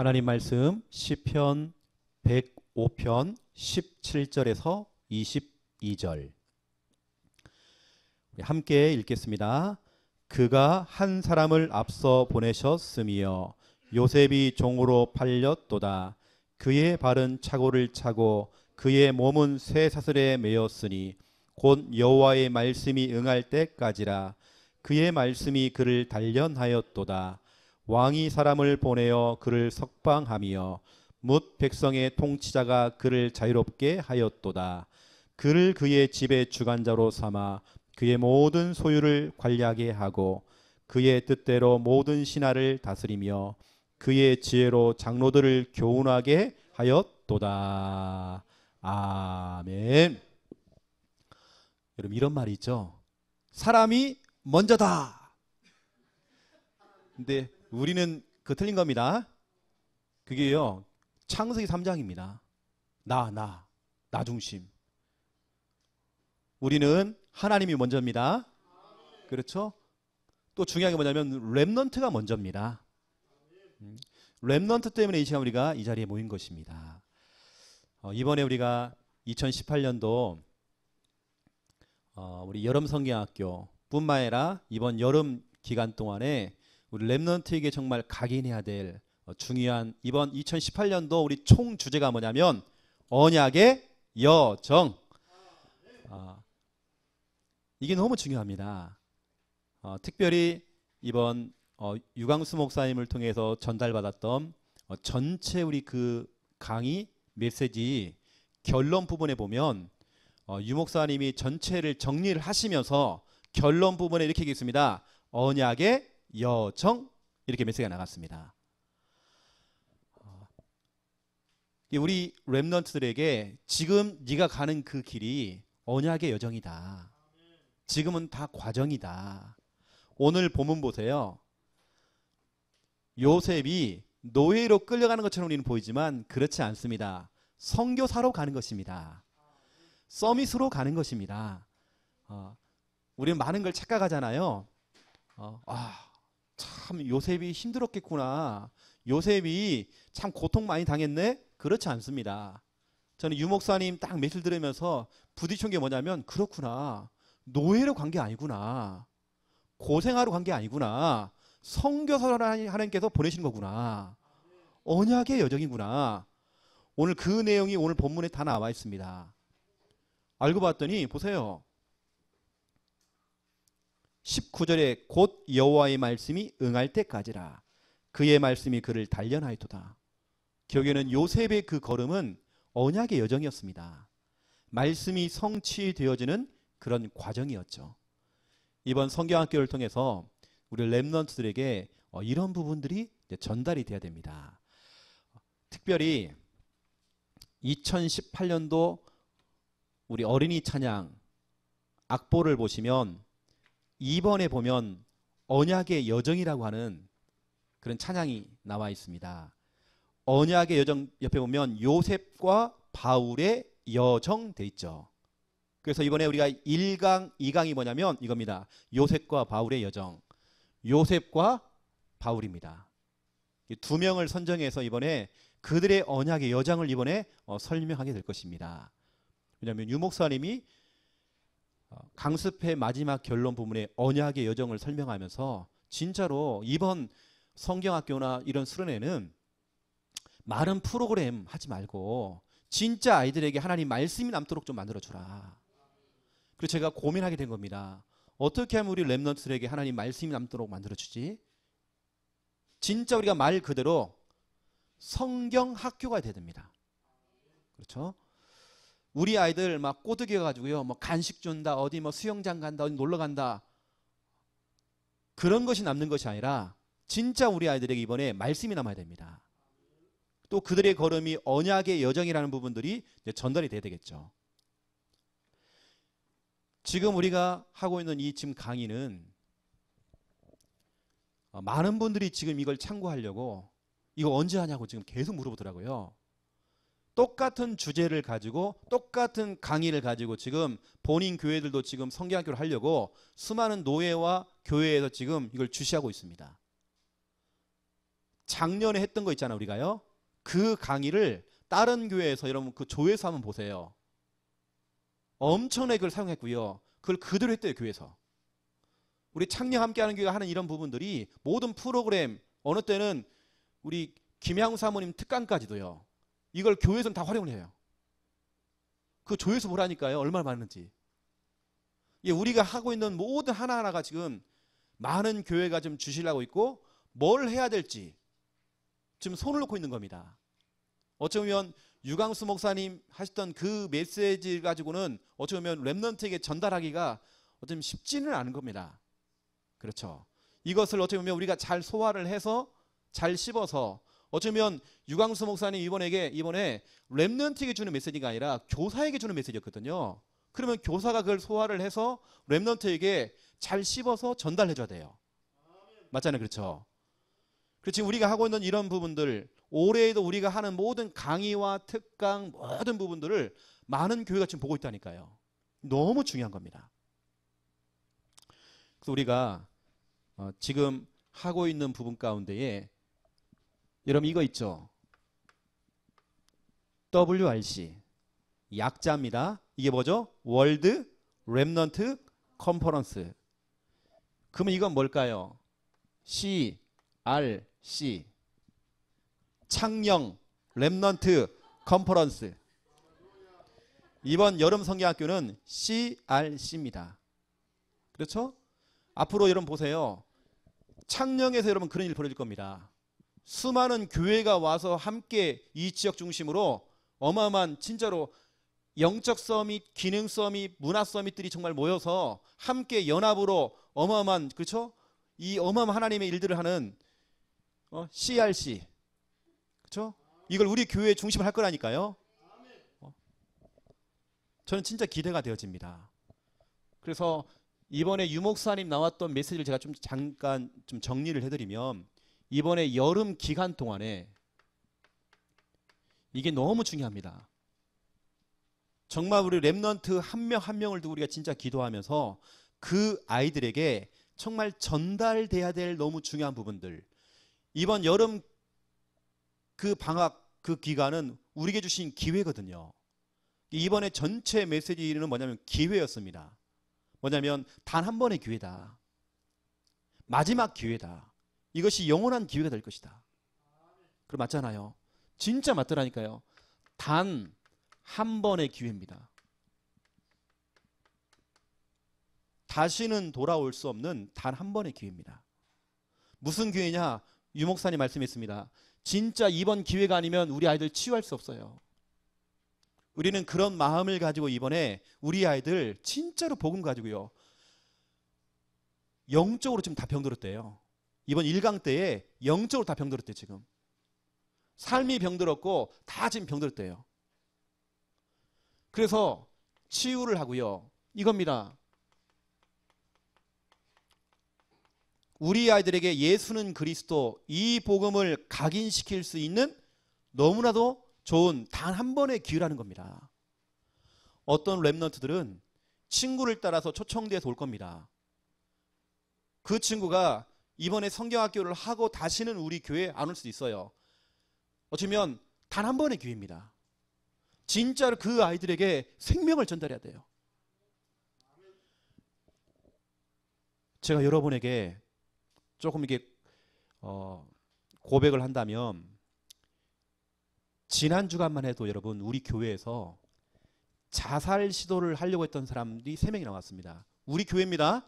하나님 말씀 시편 105편 17절에서 22절 함께 읽겠습니다. 그가 한 사람을 앞서 보내셨으며 요셉이 종으로 팔렸도다. 그의 발은 차고를 차고 그의 몸은 쇠사슬에 매였으니 곧 여호와의 말씀이 응할 때까지라. 그의 말씀이 그를 단련하였도다. 왕이 사람을 보내어 그를 석방하며 뭇 백성의 통치자가 그를 자유롭게 하였도다. 그를 그의 집의 주관자로 삼아 그의 모든 소유를 관리하게 하고 그의 뜻대로 모든 신하를 다스리며 그의 지혜로 장로들을 교훈하게 하였도다. 아멘. 여러분, 이런 말이 있죠. 사람이 먼저다. 근데 우리는 그 틀린 겁니다. 그게요, 창세기 3장입니다. 나 중심. 우리는 하나님이 먼저입니다. 그렇죠? 또 중요한 게 뭐냐면 렘넌트가 먼저입니다. 렘넌트 때문에 이 시간 우리가 이 자리에 모인 것입니다. 이번에 우리가 2018년도 우리 여름 성경학교 뿐만 아니라 이번 여름 기간 동안에 우리 렘넌트에게 정말 각인해야 될 중요한 이번 2018년도 우리 총 주제가 뭐냐면 언약의 여정. 이게 너무 중요합니다. 특별히 이번 유광수 목사님을 통해서 전달받았던 전체 우리 그 강의 메시지 결론 부분에 보면 유 목사님이 전체를 정리를 하시면서 결론 부분에 이렇게 얘기했습니다. 언약의 여정, 이렇게 메시지가 나갔습니다. 우리 렘넌트들에게 지금 네가 가는 그 길이 언약의 여정이다. 지금은 다 과정이다. 오늘 본문 보세요. 요셉이 노예로 끌려가는 것처럼 우리는 보이지만 그렇지 않습니다. 선교사로 가는 것입니다. 서밋으로 가는 것입니다. 우리는 많은 걸 착각하잖아요. 참 요셉이 힘들었겠구나. 요셉이 참 고통 많이 당했네. 그렇지 않습니다. 저는 유 목사님 딱 메시지 들으면서 부딪힌 게 뭐냐면 그렇구나. 노예로 간 게 아니구나. 고생하러 간 게 아니구나. 선교사로 하나님께서 보내신 거구나. 언약의 여정이구나. 오늘 그 내용이 오늘 본문에 다 나와 있습니다. 알고 봤더니 보세요. 19절에 곧 여호와의 말씀이 응할 때까지라. 그의 말씀이 그를 단련하였도다. 결국에는 요셉의 그 걸음은 언약의 여정이었습니다. 말씀이 성취되어지는 그런 과정이었죠. 이번 성경학교를 통해서 우리 렘넌트들에게 이런 부분들이 전달이 돼야 됩니다. 특별히 2018년도 우리 어린이 찬양 악보를 보시면 2번에 보면 언약의 여정이라고 하는 그런 찬양이 나와 있습니다. 언약의 여정 옆에 보면 요셉과 바울의 여정 돼 있죠. 그래서 이번에 우리가 1강, 2강이 뭐냐면 이겁니다. 요셉과 바울의 여정. 요셉과 바울입니다. 이 두 명을 선정해서 이번에 그들의 언약의 여정을 이번에 설명하게 될 것입니다. 왜냐하면 유 목사님이 강습회 마지막 결론 부분에 언약의 여정을 설명하면서 진짜로 이번 성경학교나 이런 수련회는 많은 프로그램 하지 말고 진짜 아이들에게 하나님 말씀이 남도록 좀 만들어주라. 그래서 제가 고민하게 된 겁니다. 어떻게 하면 우리 렘넌트들에게 하나님 말씀이 남도록 만들어주지? 진짜 우리가 말 그대로 성경학교가 돼야 됩니다. 그렇죠? 우리 아이들 막 꼬드겨가지고요, 뭐 간식 준다, 어디 뭐 수영장 간다, 어디 놀러 간다, 그런 것이 남는 것이 아니라 진짜 우리 아이들에게 이번에 말씀이 남아야 됩니다. 또 그들의 걸음이 언약의 여정이라는 부분들이 이제 전달이 돼야 되겠죠. 지금 우리가 하고 있는 이 지금 강의는 많은 분들이 지금 이걸 참고하려고 이거 언제 하냐고 지금 계속 물어보더라고요. 똑같은 주제를 가지고 똑같은 강의를 가지고 지금 본인 교회들도 지금 성경학교를 하려고 수많은 노예와 교회에서 지금 이걸 주시하고 있습니다. 작년에 했던 거 있잖아 우리가요. 그 강의를 다른 교회에서 여러분 그 조회수 한번 보세요. 엄청나게 그걸 사용했고요. 그걸 그대로 했대요 교회에서. 우리 창녕 함께하는 교회가 하는 이런 부분들이 모든 프로그램 어느 때는 우리 김양우 사모님 특강까지도요. 이걸 교회에서는 다 활용을 해요. 그 조회수 보라니까요. 얼마나 많은지. 예, 우리가 하고 있는 모든 하나하나가 지금 많은 교회가 좀 주시려고 있고 뭘 해야 될지 지금 손을 놓고 있는 겁니다. 어쩌면 유광수 목사님 하셨던 그 메시지 가지고는 어쩌면 렘넌트에게 전달하기가 어쩌면 쉽지는 않은 겁니다. 그렇죠. 이것을 어쩌면 우리가 잘 소화를 해서 잘 씹어서 어쩌면 유광수 목사님 이번에 렘넌트에게 주는 메시지가 아니라 교사에게 주는 메시지였거든요. 그러면 교사가 그걸 소화를 해서 렘넌트에게 잘 씹어서 전달해 줘야 돼요. 맞잖아요. 그렇죠. 그리고 지금 우리가 하고 있는 이런 부분들 올해에도 우리가 하는 모든 강의와 특강 모든 부분들을 많은 교회가 지금 보고 있다니까요. 너무 중요한 겁니다. 그래서 우리가 지금 하고 있는 부분 가운데에 여러분 이거 있죠. WRC 약자입니다. 이게 뭐죠? 월드 렘넌트 컨퍼런스. 그러면 이건 뭘까요? CRC 창녕 렘넌트 컨퍼런스. 이번 여름 성경학교는 CRC입니다. 그렇죠? 앞으로 여러분 보세요. 창녕에서 여러분 그런 일이 벌어질 겁니다. 수많은 교회가 와서 함께 이 지역 중심으로 어마어마한 진짜로 영적 서밋, 기능 서밋, 문화 서밋들이 정말 모여서 함께 연합으로 어마어마한 그렇죠? 이 어마어마한 하나님의 일들을 하는 CRC 그렇죠? 이걸 우리 교회 중심을 할 거라니까요. 저는 진짜 기대가 되어집니다. 그래서 이번에 유 목사님 나왔던 메시지를 제가 좀 잠깐 좀 정리를 해드리면 이번에 여름 기간 동안에 이게 너무 중요합니다. 정말 우리 렘넌트 한 명 한 명을 두고 우리가 진짜 기도하면서 그 아이들에게 정말 전달돼야 될 너무 중요한 부분들. 이번 여름 그 방학 그 기간은 우리에게 주신 기회거든요. 이번에 전체 메시지는 뭐냐면 기회였습니다. 뭐냐면 단 한 번의 기회다. 마지막 기회다. 이것이 영원한 기회가 될 것이다. 그럼 맞잖아요. 진짜 맞더라니까요. 단 한 번의 기회입니다. 다시는 돌아올 수 없는 단 한 번의 기회입니다. 무슨 기회냐? 유 목사님 말씀했습니다. 진짜 이번 기회가 아니면 우리 아이들 치유할 수 없어요. 우리는 그런 마음을 가지고 이번에 우리 아이들 진짜로 복음 가지고요. 영적으로 지금 다 병들었대요. 이번 1강 때에 영적으로 다 병들었대 지금. 삶이 병들었고 다 지금 병들었대요. 그래서 치유를 하고요. 이겁니다. 우리 아이들에게 예수는 그리스도 이 복음을 각인시킬 수 있는 너무나도 좋은 단 한 번의 기회라는 겁니다. 어떤 렘넌트들은 친구를 따라서 초청돼서 올 겁니다. 그 친구가 이번에 성경학교를 하고 다시는 우리 교회에 안 올 수도 있어요. 어쩌면 단 한 번의 기회입니다. 진짜로 그 아이들에게 생명을 전달해야 돼요. 제가 여러분에게 조금 이게 고백을 한다면 지난 주간만 해도 여러분 우리 교회에서 자살 시도를 하려고 했던 사람들이 3명이 나왔습니다. 우리 교회입니다.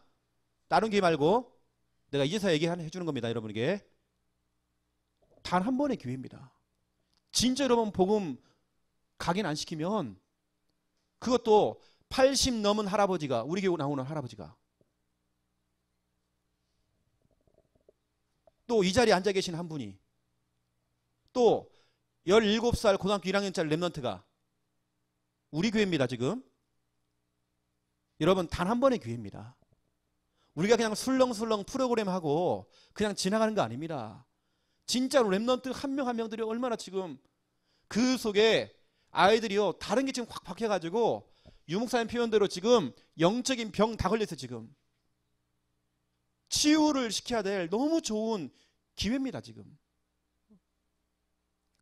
다른 교회 말고 내가 이제서 얘기해 주는 겁니다. 여러분에게 단 한 번의 기회입니다. 진짜 여러분 복음 각인 안 시키면 그것도 80 넘은 할아버지가 우리 교회 나오는 할아버지가 또 이 자리에 앉아 계신 한 분이 또 17살 고등학교 1학년짜리 렘넌트가 우리 교회입니다. 지금 여러분 단 한 번의 기회입니다. 우리가 그냥 술렁술렁 프로그램 하고 그냥 지나가는 거 아닙니다. 진짜로 렘넌트 한 명 한 명들이 얼마나 지금 그 속에 아이들이요 다른 게 지금 확 박혀가지고 유 목사님 표현대로 지금 영적인 병 다 걸렸어요. 지금 치유를 시켜야 될 너무 좋은 기회입니다. 지금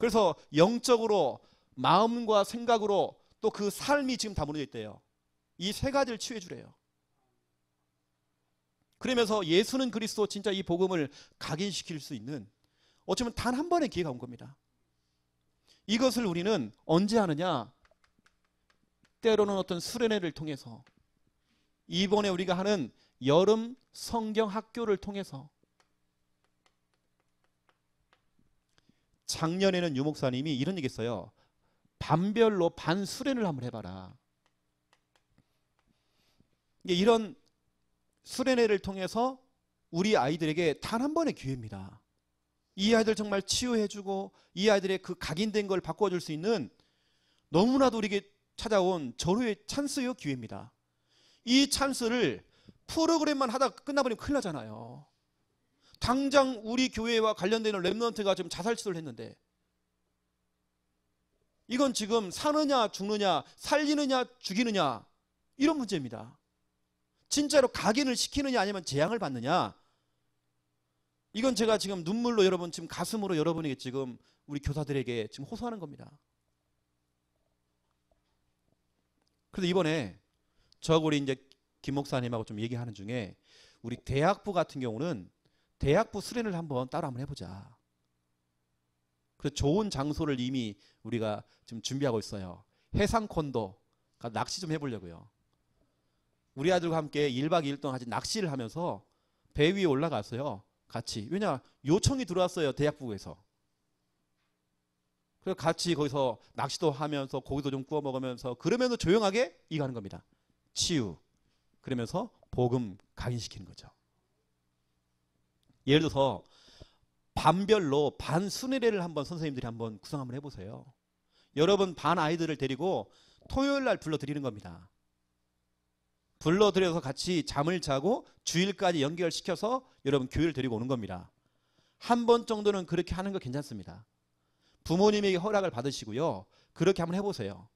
그래서 영적으로, 마음과 생각으로, 또 그 삶이 지금 다 무너져 있대요. 이 세 가지를 치유해 주래요. 그러면서 예수는 그리스도, 진짜 이 복음을 각인시킬 수 있는, 어쩌면 단 한 번의 기회가 온 겁니다. 이것을 우리는 언제 하느냐? 때로는 어떤 수련회를 통해서, 이번에 우리가 하는 여름 성경 학교를 통해서, 작년에는 유 목사님이 이런 얘기 했어요. 반별로 반 수련을 한번 해봐라. 이런 수련회를 통해서 우리 아이들에게 단 한 번의 기회입니다. 이 아이들 정말 치유해주고 이 아이들의 그 각인된 걸 바꿔줄 수 있는, 너무나도 우리에게 찾아온 절호의 찬스요, 기회입니다. 이 찬스를 프로그램만 하다 끝나버리면 큰일 나잖아요. 당장 우리 교회와 관련되는 렘넌트가 지금 자살 시도를 했는데, 이건 지금 사느냐 죽느냐, 살리느냐 죽이느냐, 이런 문제입니다. 진짜로 각인을 시키느냐 아니면 재앙을 받느냐, 이건 제가 지금 눈물로 여러분, 지금 가슴으로 여러분에게 지금 우리 교사들에게 지금 호소하는 겁니다. 그래서 이번에 저하고 우리 이제 김 목사님하고 좀 얘기하는 중에, 우리 대학부 같은 경우는 대학부 수련을 한번 따로 한번 해보자. 그래서 좋은 장소를 이미 우리가 지금 준비하고 있어요. 해상콘도 낚시 좀 해보려고요. 우리 아들과 함께 1박 2일 동안 같이 낚시를 하면서 배 위에 올라갔어요. 같이. 왜냐, 요청이 들어왔어요, 대학부에서. 그래서 같이 거기서 낚시도 하면서 고기도 좀 구워 먹으면서, 그러면서 조용하게 이거 하는 겁니다. 치유. 그러면서 복음 각인시키는 거죠. 예를 들어서 반별로 반 순회례를 한번 선생님들이 한번 구성 한번 해보세요. 여러분 반 아이들을 데리고 토요일 날 불러드리는 겁니다. 불러드려서 같이 잠을 자고 주일까지 연결시켜서 여러분 교회를 데리고 오는 겁니다. 한 번 정도는 그렇게 하는 거 괜찮습니다. 부모님에게 허락을 받으시고요. 그렇게 한번 해보세요.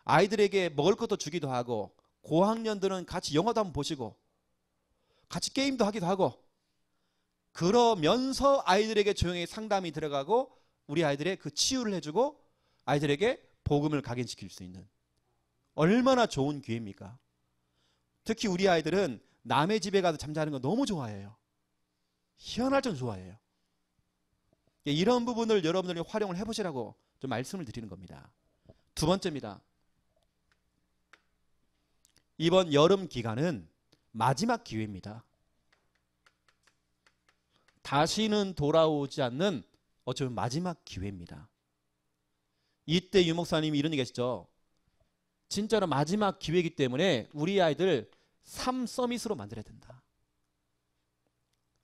아이들에게 먹을 것도 주기도 하고, 고학년들은 같이 영화도 한번 보시고, 같이 게임도 하기도 하고, 그러면서 아이들에게 조용히 상담이 들어가고, 우리 아이들의 그 치유를 해주고 아이들에게 복음을 각인시킬 수 있는, 얼마나 좋은 기회입니까? 특히 우리 아이들은 남의 집에 가서 잠자는 거 너무 좋아해요. 희한할 정도로 좋아해요. 이런 부분을 여러분들이 활용을 해보시라고 좀 말씀을 드리는 겁니다. 두 번째입니다. 이번 여름 기간은 마지막 기회입니다. 다시는 돌아오지 않는 어쩌면 마지막 기회입니다. 이때 유 목사님이 이런 얘기 하시죠. 진짜로 마지막 기회이기 때문에 우리 아이들 3서밋으로 만들어야 된다.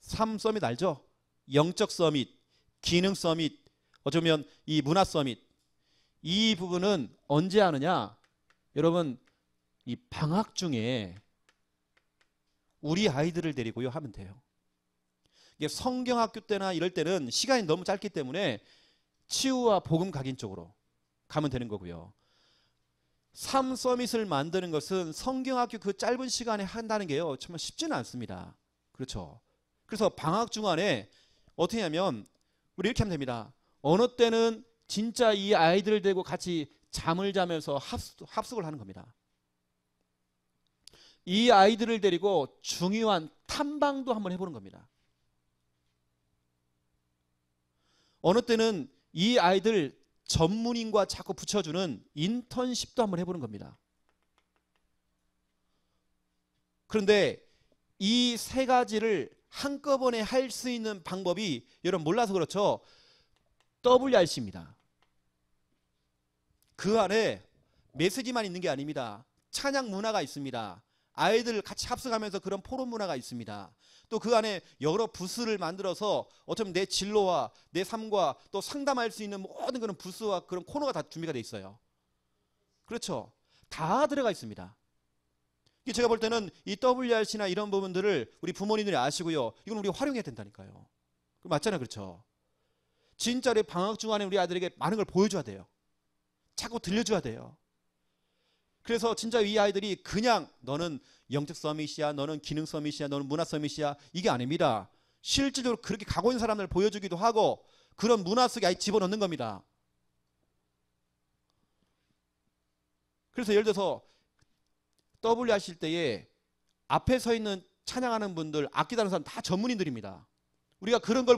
3서밋 알죠? 영적 서밋, 기능 서밋, 어쩌면 이 문화 서밋. 이 부분은 언제 하느냐? 여러분, 이 방학 중에 우리 아이들을 데리고요 하면 돼요. 이게 성경학교 때나 이럴 때는 시간이 너무 짧기 때문에 치유와 복음 각인 쪽으로 가면 되는 거고요. 3서밋을 만드는 것은 성경학교 그 짧은 시간에 한다는 게요, 정말 쉽지는 않습니다. 그렇죠? 그래서 방학 중간에 어떻게 하냐면 우리 이렇게 하면 됩니다. 어느 때는 진짜 이 아이들을 데리고 같이 잠을 자면서 합숙을 하는 겁니다. 이 아이들을 데리고 중요한 탐방도 한번 해보는 겁니다. 어느 때는 이 아이들 전문인과 자꾸 붙여주는 인턴십도 한번 해보는 겁니다. 그런데 이 세 가지를 한꺼번에 할 수 있는 방법이 여러분 몰라서 그렇죠. WRC입니다. 그 안에 메시지만 있는 게 아닙니다. 찬양 문화가 있습니다. 아이들 같이 합숙하면서 그런 포럼 문화가 있습니다. 또 그 안에 여러 부스를 만들어서 어쩌면 내 진로와 내 삶과 또 상담할 수 있는 모든 그런 부스와 그런 코너가 다 준비가 돼 있어요. 그렇죠? 다 들어가 있습니다. 제가 볼 때는 이 WRC나 이런 부분들을 우리 부모님들이 아시고요. 이건 우리가 활용해야 된다니까요. 맞잖아요. 그렇죠? 진짜로 방학 중간에 우리 아이들에게 많은 걸 보여줘야 돼요. 자꾸 들려줘야 돼요. 그래서 진짜 이 아이들이 그냥 너는 영적 서밋이야, 너는 기능 서밋이야, 너는 문화 서밋이야, 이게 아닙니다. 실질적으로 그렇게 가고 있는 사람을 보여주기도 하고 그런 문화 속에 아예 집어넣는 겁니다. 그래서 예를 들어서 W 하실 때에 앞에 서 있는 찬양하는 분들, 악기 다루는 사람 다 전문인들입니다. 우리가 그런 걸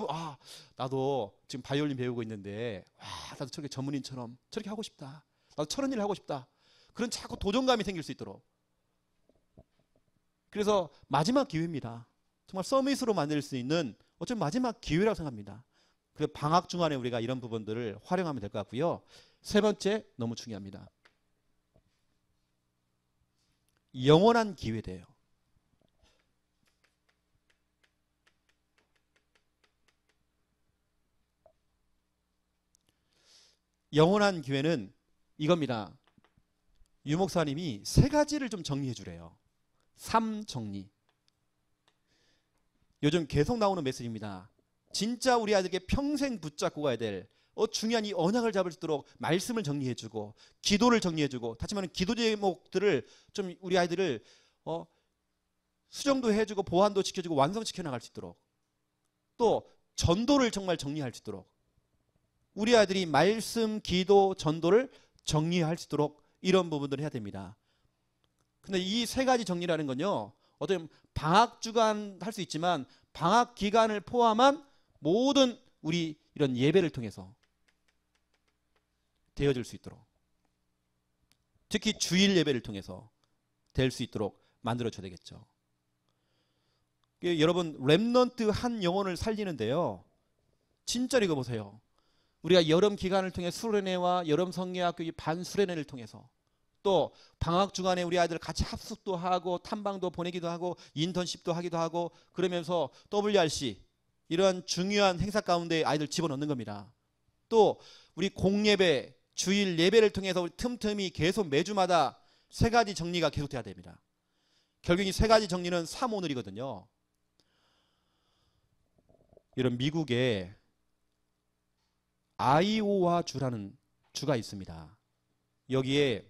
나도 지금 바이올린 배우고 있는데 나도 저렇게 전문인처럼 저렇게 하고 싶다. 나도 저런 일을 하고 싶다. 그런 자꾸 도전감이 생길 수 있도록. 그래서 마지막 기회입니다. 정말 서밋으로 만들 수 있는 어쩌면 마지막 기회라고 생각합니다. 그래서 방학 중간에 우리가 이런 부분들을 활용하면 될 것 같고요. 세 번째 너무 중요합니다. 영원한 기회돼요. 영원한 기회는 이겁니다. 유 목사님이 세 가지를 좀 정리해 주래요. 3정리. 요즘 계속 나오는 메시지입니다. 진짜 우리 아이들에게 평생 붙잡고 가야 될 중요한 이 언약을 잡을 수 있도록 말씀을 정리해 주고 기도를 정리해 주고, 다시 말하면 기도 제목들을 좀 우리 아이들을 수정도 해주고 보완도 시켜주고 완성시켜 나갈 수 있도록, 또 전도를 정말 정리할 수 있도록, 우리 아이들이 말씀, 기도, 전도를 정리할 수 있도록 이런 부분들을 해야 됩니다. 근데 이 세 가지 정리라는 건요, 어떤 방학 주간 할 수 있지만 방학 기간을 포함한 모든 우리 이런 예배를 통해서 되어질 수 있도록, 특히 주일 예배를 통해서 될 수 있도록 만들어줘야 되겠죠. 여러분, 렘넌트 한 영혼을 살리는데요, 진짜로 이거 보세요. 우리가 여름 기간을 통해 수련회와 여름 성경학교 반 수련회를 통해서, 또 방학 주간에 우리 아이들 같이 합숙도 하고 탐방도 보내기도 하고 인턴십도 하기도 하고, 그러면서 WRC 이런 중요한 행사 가운데 아이들 집어넣는 겁니다. 또 우리 공예배, 주일 예배를 통해서 우리 틈틈이 계속 매주마다 세 가지 정리가 계속돼야 됩니다. 결국 이 세 가지 정리는 3오늘이거든요. 이런 미국에 아이오와 주라는 주가 있습니다. 여기에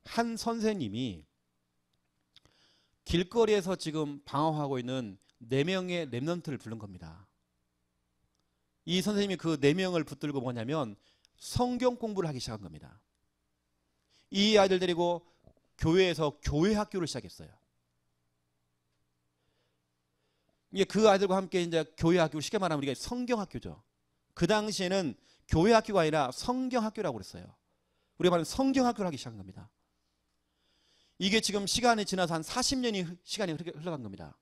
한 선생님이 길거리에서 지금 방황하고 있는 4명의 렘넌트를 부른 겁니다. 이 선생님이 그 4명을 붙들고 뭐냐면 성경 공부를 하기 시작한 겁니다. 이 아이들 데리고 교회에서 교회 학교를 시작했어요. 이게 그 아이들과 함께 이제 교회 학교, 쉽게 말하면 우리가 성경 학교죠. 그 당시에는 교회 학교가 아니라 성경 학교라고 그랬어요. 우리가 말하는 성경 학교를 하기 시작한 겁니다. 이게 지금 시간이 지나서 한 40년이 시간이 흘러간 겁니다.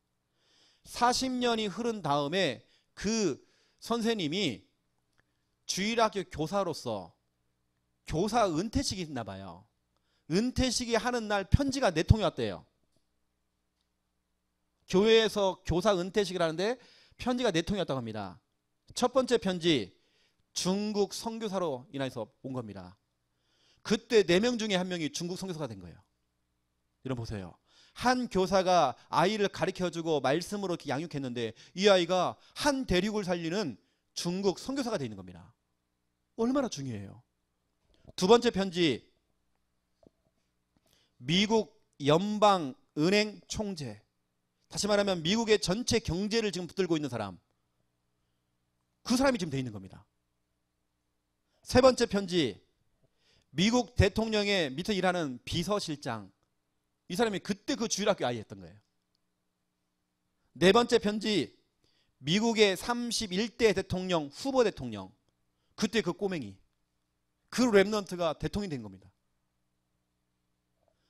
40년이 흐른 다음에 그 선생님이 주일학교 교사로서 교사 은퇴식이 있나 봐요. 은퇴식이 하는 날 편지가 4통이 왔대요. 교회에서 교사 은퇴식을 하는데 편지가 4통이 왔다고 합니다. 첫 번째 편지, 중국 선교사로 인해서 온 겁니다. 그때 4명 중에 1명이 중국 선교사가 된 거예요. 여러분 보세요. 한 교사가 아이를 가르쳐주고 말씀으로 이렇게 양육했는데 이 아이가 한 대륙을 살리는 중국 선교사가 되어 있는 겁니다. 얼마나 중요해요. 두 번째 편지, 미국 연방은행 총재, 다시 말하면 미국의 전체 경제를 지금 붙들고 있는 사람, 그 사람이 지금 되어 있는 겁니다. 세 번째 편지, 미국 대통령의 밑에 일하는 비서실장, 이 사람이 그때 그 주일학교 아이였던 거예요. 네 번째 편지, 미국의 31대 대통령, 후보 대통령, 그때 그 꼬맹이, 그 렘넌트가 대통령이 된 겁니다.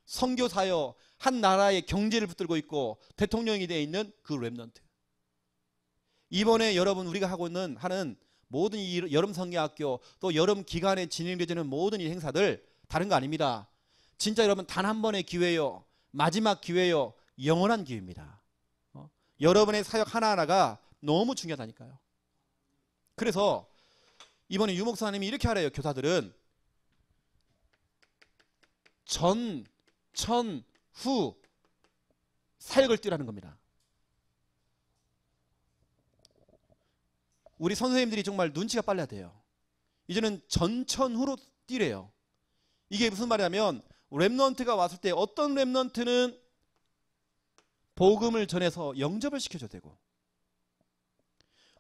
선교사여, 한 나라의 경제를 붙들고 있고 대통령이 되어 있는 그 렘넌트. 이번에 여러분 우리가 하는 모든 이 여름 성경학교, 또 여름 기간에 진행되는 모든 이 행사들 다른 거 아닙니다. 진짜 여러분 단 한 번의 기회요, 마지막 기회요, 영원한 기회입니다. 여러분의 사역 하나하나가 너무 중요하다니까요. 그래서 이번에 유 목사님이 이렇게 하래요. 교사들은 전, 천, 후 사역을 뛰라는 겁니다. 우리 선생님들이 정말 눈치가 빨라야 돼요. 이제는 전천후로 뛰래요. 이게 무슨 말이냐면 렘넌트가 왔을 때 어떤 렘넌트는 복음을 전해서 영접을 시켜줘야 되고,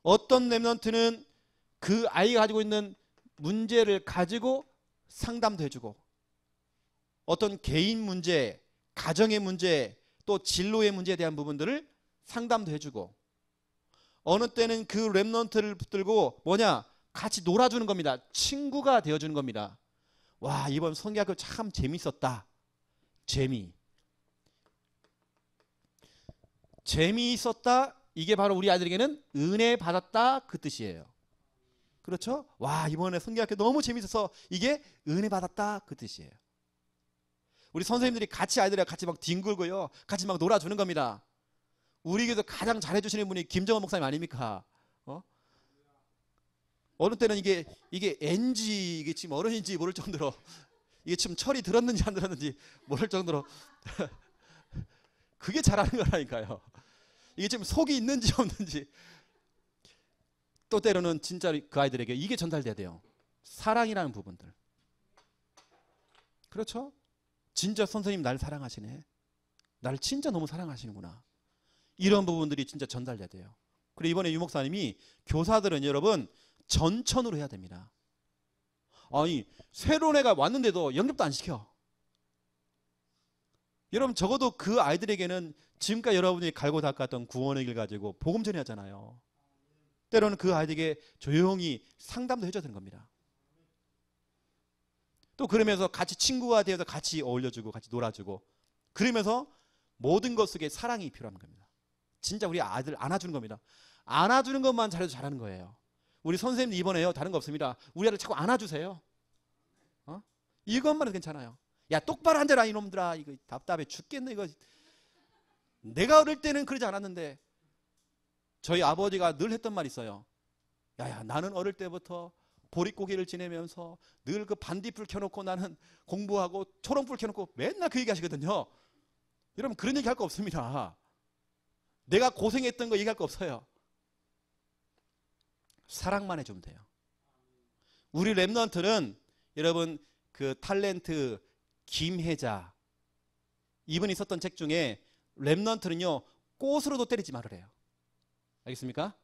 어떤 렘넌트는 그 아이가 가지고 있는 문제를 가지고 상담도 해주고, 어떤 개인 문제, 가정의 문제, 또 진로의 문제에 대한 부분들을 상담도 해주고, 어느 때는 그 랩넌트를 붙들고 같이 놀아주는 겁니다. 친구가 되어주는 겁니다. 와, 이번 성경학교 참 재밌었다. 재미있었다. 이게 바로 우리 아이들에게는 은혜 받았다 그 뜻이에요. 그렇죠? 와, 이번에 성경학교 너무 재밌어서 이게 은혜 받았다 그 뜻이에요. 우리 선생님들이 같이 아이들이랑 같이 막 뒹굴고요, 같이 막 놀아주는 겁니다. 우리 교회에서 가장 잘해주시는 분이 김정은 목사님 아닙니까? 어느 때는 이게 NG, 이게 지금 어른인지 모를 정도로, 이게 지금 철이 들었는지 안 들었는지 모를 정도로 그게 잘하는 거라니까요. 이게 지금 속이 있는지 없는지. 또 때로는 진짜 그 아이들에게 이게 전달돼야 돼요. 사랑이라는 부분들. 그렇죠? 진짜 선생님 날 사랑하시네. 나를 진짜 너무 사랑하시는구나. 이런 부분들이 진짜 전달돼야 돼요. 그리고 이번에 유 목사님이 교사들은 여러분 전천후로 해야 됩니다. 아니, 새로운 애가 왔는데도 영접도 안 시켜. 여러분 적어도 그 아이들에게는 지금까지 여러분이 갈고 닦았던 구원의 길 가지고 복음 전하잖아요. 때로는 그 아이들에게 조용히 상담도 해줘야 되는 겁니다. 또 그러면서 같이 친구가 되어서 같이 어울려주고 같이 놀아주고, 그러면서 모든 것 속에 사랑이 필요한 겁니다. 진짜 우리 아들 안아주는 겁니다. 안아주는 것만 잘해도 잘하는 거예요. 우리 선생님들 이번에요, 다른 거 없습니다. 우리 아들 자꾸 안아주세요. 이것만 해도 괜찮아요. 야, 똑바로 앉아라 이놈들아. 이거 답답해 죽겠네. 이거 내가 어릴 때는 그러지 않았는데. 저희 아버지가 늘 했던 말이 있어요. 야야, 나는 어릴 때부터 보릿고개를 지내면서 늘 그 반딧불 켜놓고 나는 공부하고 초롱불 켜놓고 맨날 그 얘기 하시거든요. 여러분 그런 얘기 할 거 없습니다. 내가 고생했던 거 얘기할 거 없어요. 사랑만 해주면 돼요. 우리 랩넌트는 여러분 그 탤런트 김혜자 이분이 썼던 책 중에 랩넌트는요 꽃으로도 때리지 말으래요. 알겠습니까?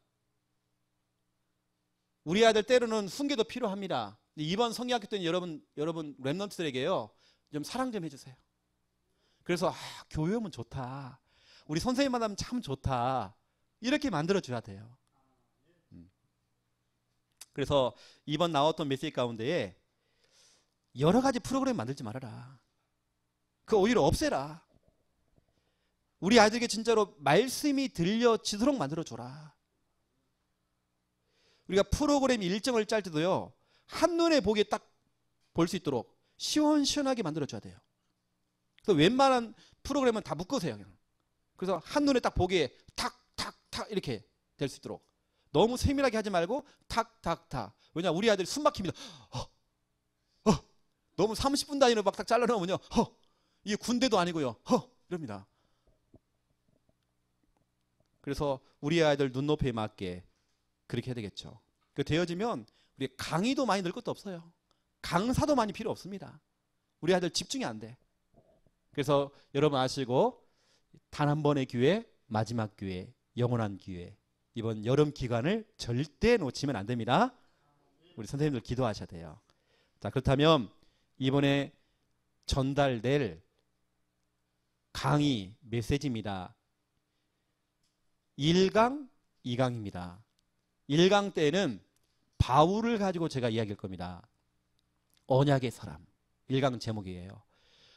우리 아들 때로는 훈계도 필요합니다. 이번 성경학교 때는 여러분 랩넌트들에게요 좀 사랑 좀 해주세요. 그래서 교회 오면 좋다, 우리 선생님 만나면 참 좋다, 이렇게 만들어줘야 돼요. 그래서 이번 나왔던 메시지 가운데에 여러 가지 프로그램 만들지 말아라. 그거 오히려 없애라. 우리 아이들에게 진짜로 말씀이 들려지도록 만들어줘라. 우리가 프로그램 일정을 짤 때도요 한눈에 보기에 딱 볼 수 있도록 시원시원하게 만들어줘야 돼요. 그래서 웬만한 프로그램은 다 묶으세요. 그냥. 그래서 한눈에 딱 보기에 탁탁탁 이렇게 될 수 있도록 너무 세밀하게 하지 말고 탁탁탁. 왜냐 우리 아들이 숨 막힙니다. 너무 30분 단위로 막 딱 잘라놓으면요 이게 군대도 아니고요 이럽니다. 그래서 우리 아이들 눈높이에 맞게 그렇게 해야 되겠죠. 그 되어지면 우리 강의도 많이 늘 것도 없어요. 강사도 많이 필요 없습니다. 우리 아이들 집중이 안 돼. 그래서 여러분 아시고 단 한 번의 기회, 마지막 기회, 영원한 기회, 이번 여름 기간을 절대 놓치면 안 됩니다. 우리 선생님들 기도하셔야 돼요. 자, 그렇다면 이번에 전달될 강의 메시지입니다. 1강, 2강입니다. 1강 때는 바울을 가지고 제가 이야기할 겁니다. 언약의 사람. 1강 제목이에요.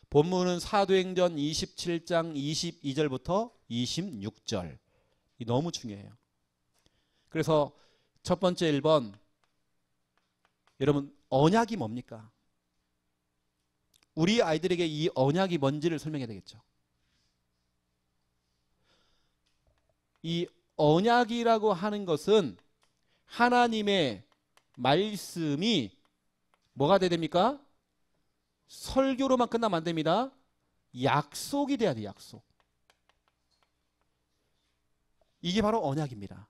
본문은 사도행전 27장 22절부터 26절. 이 너무 중요해요. 그래서 첫 번째 1번, 여러분 언약이 뭡니까? 우리 아이들에게 이 언약이 뭔지를 설명해야 되겠죠. 이 언약이라고 하는 것은 하나님의 말씀이 뭐가 돼야 됩니까? 설교로만 끝나면 안 됩니다. 약속이 돼야 돼요. 약속. 이게 바로 언약입니다.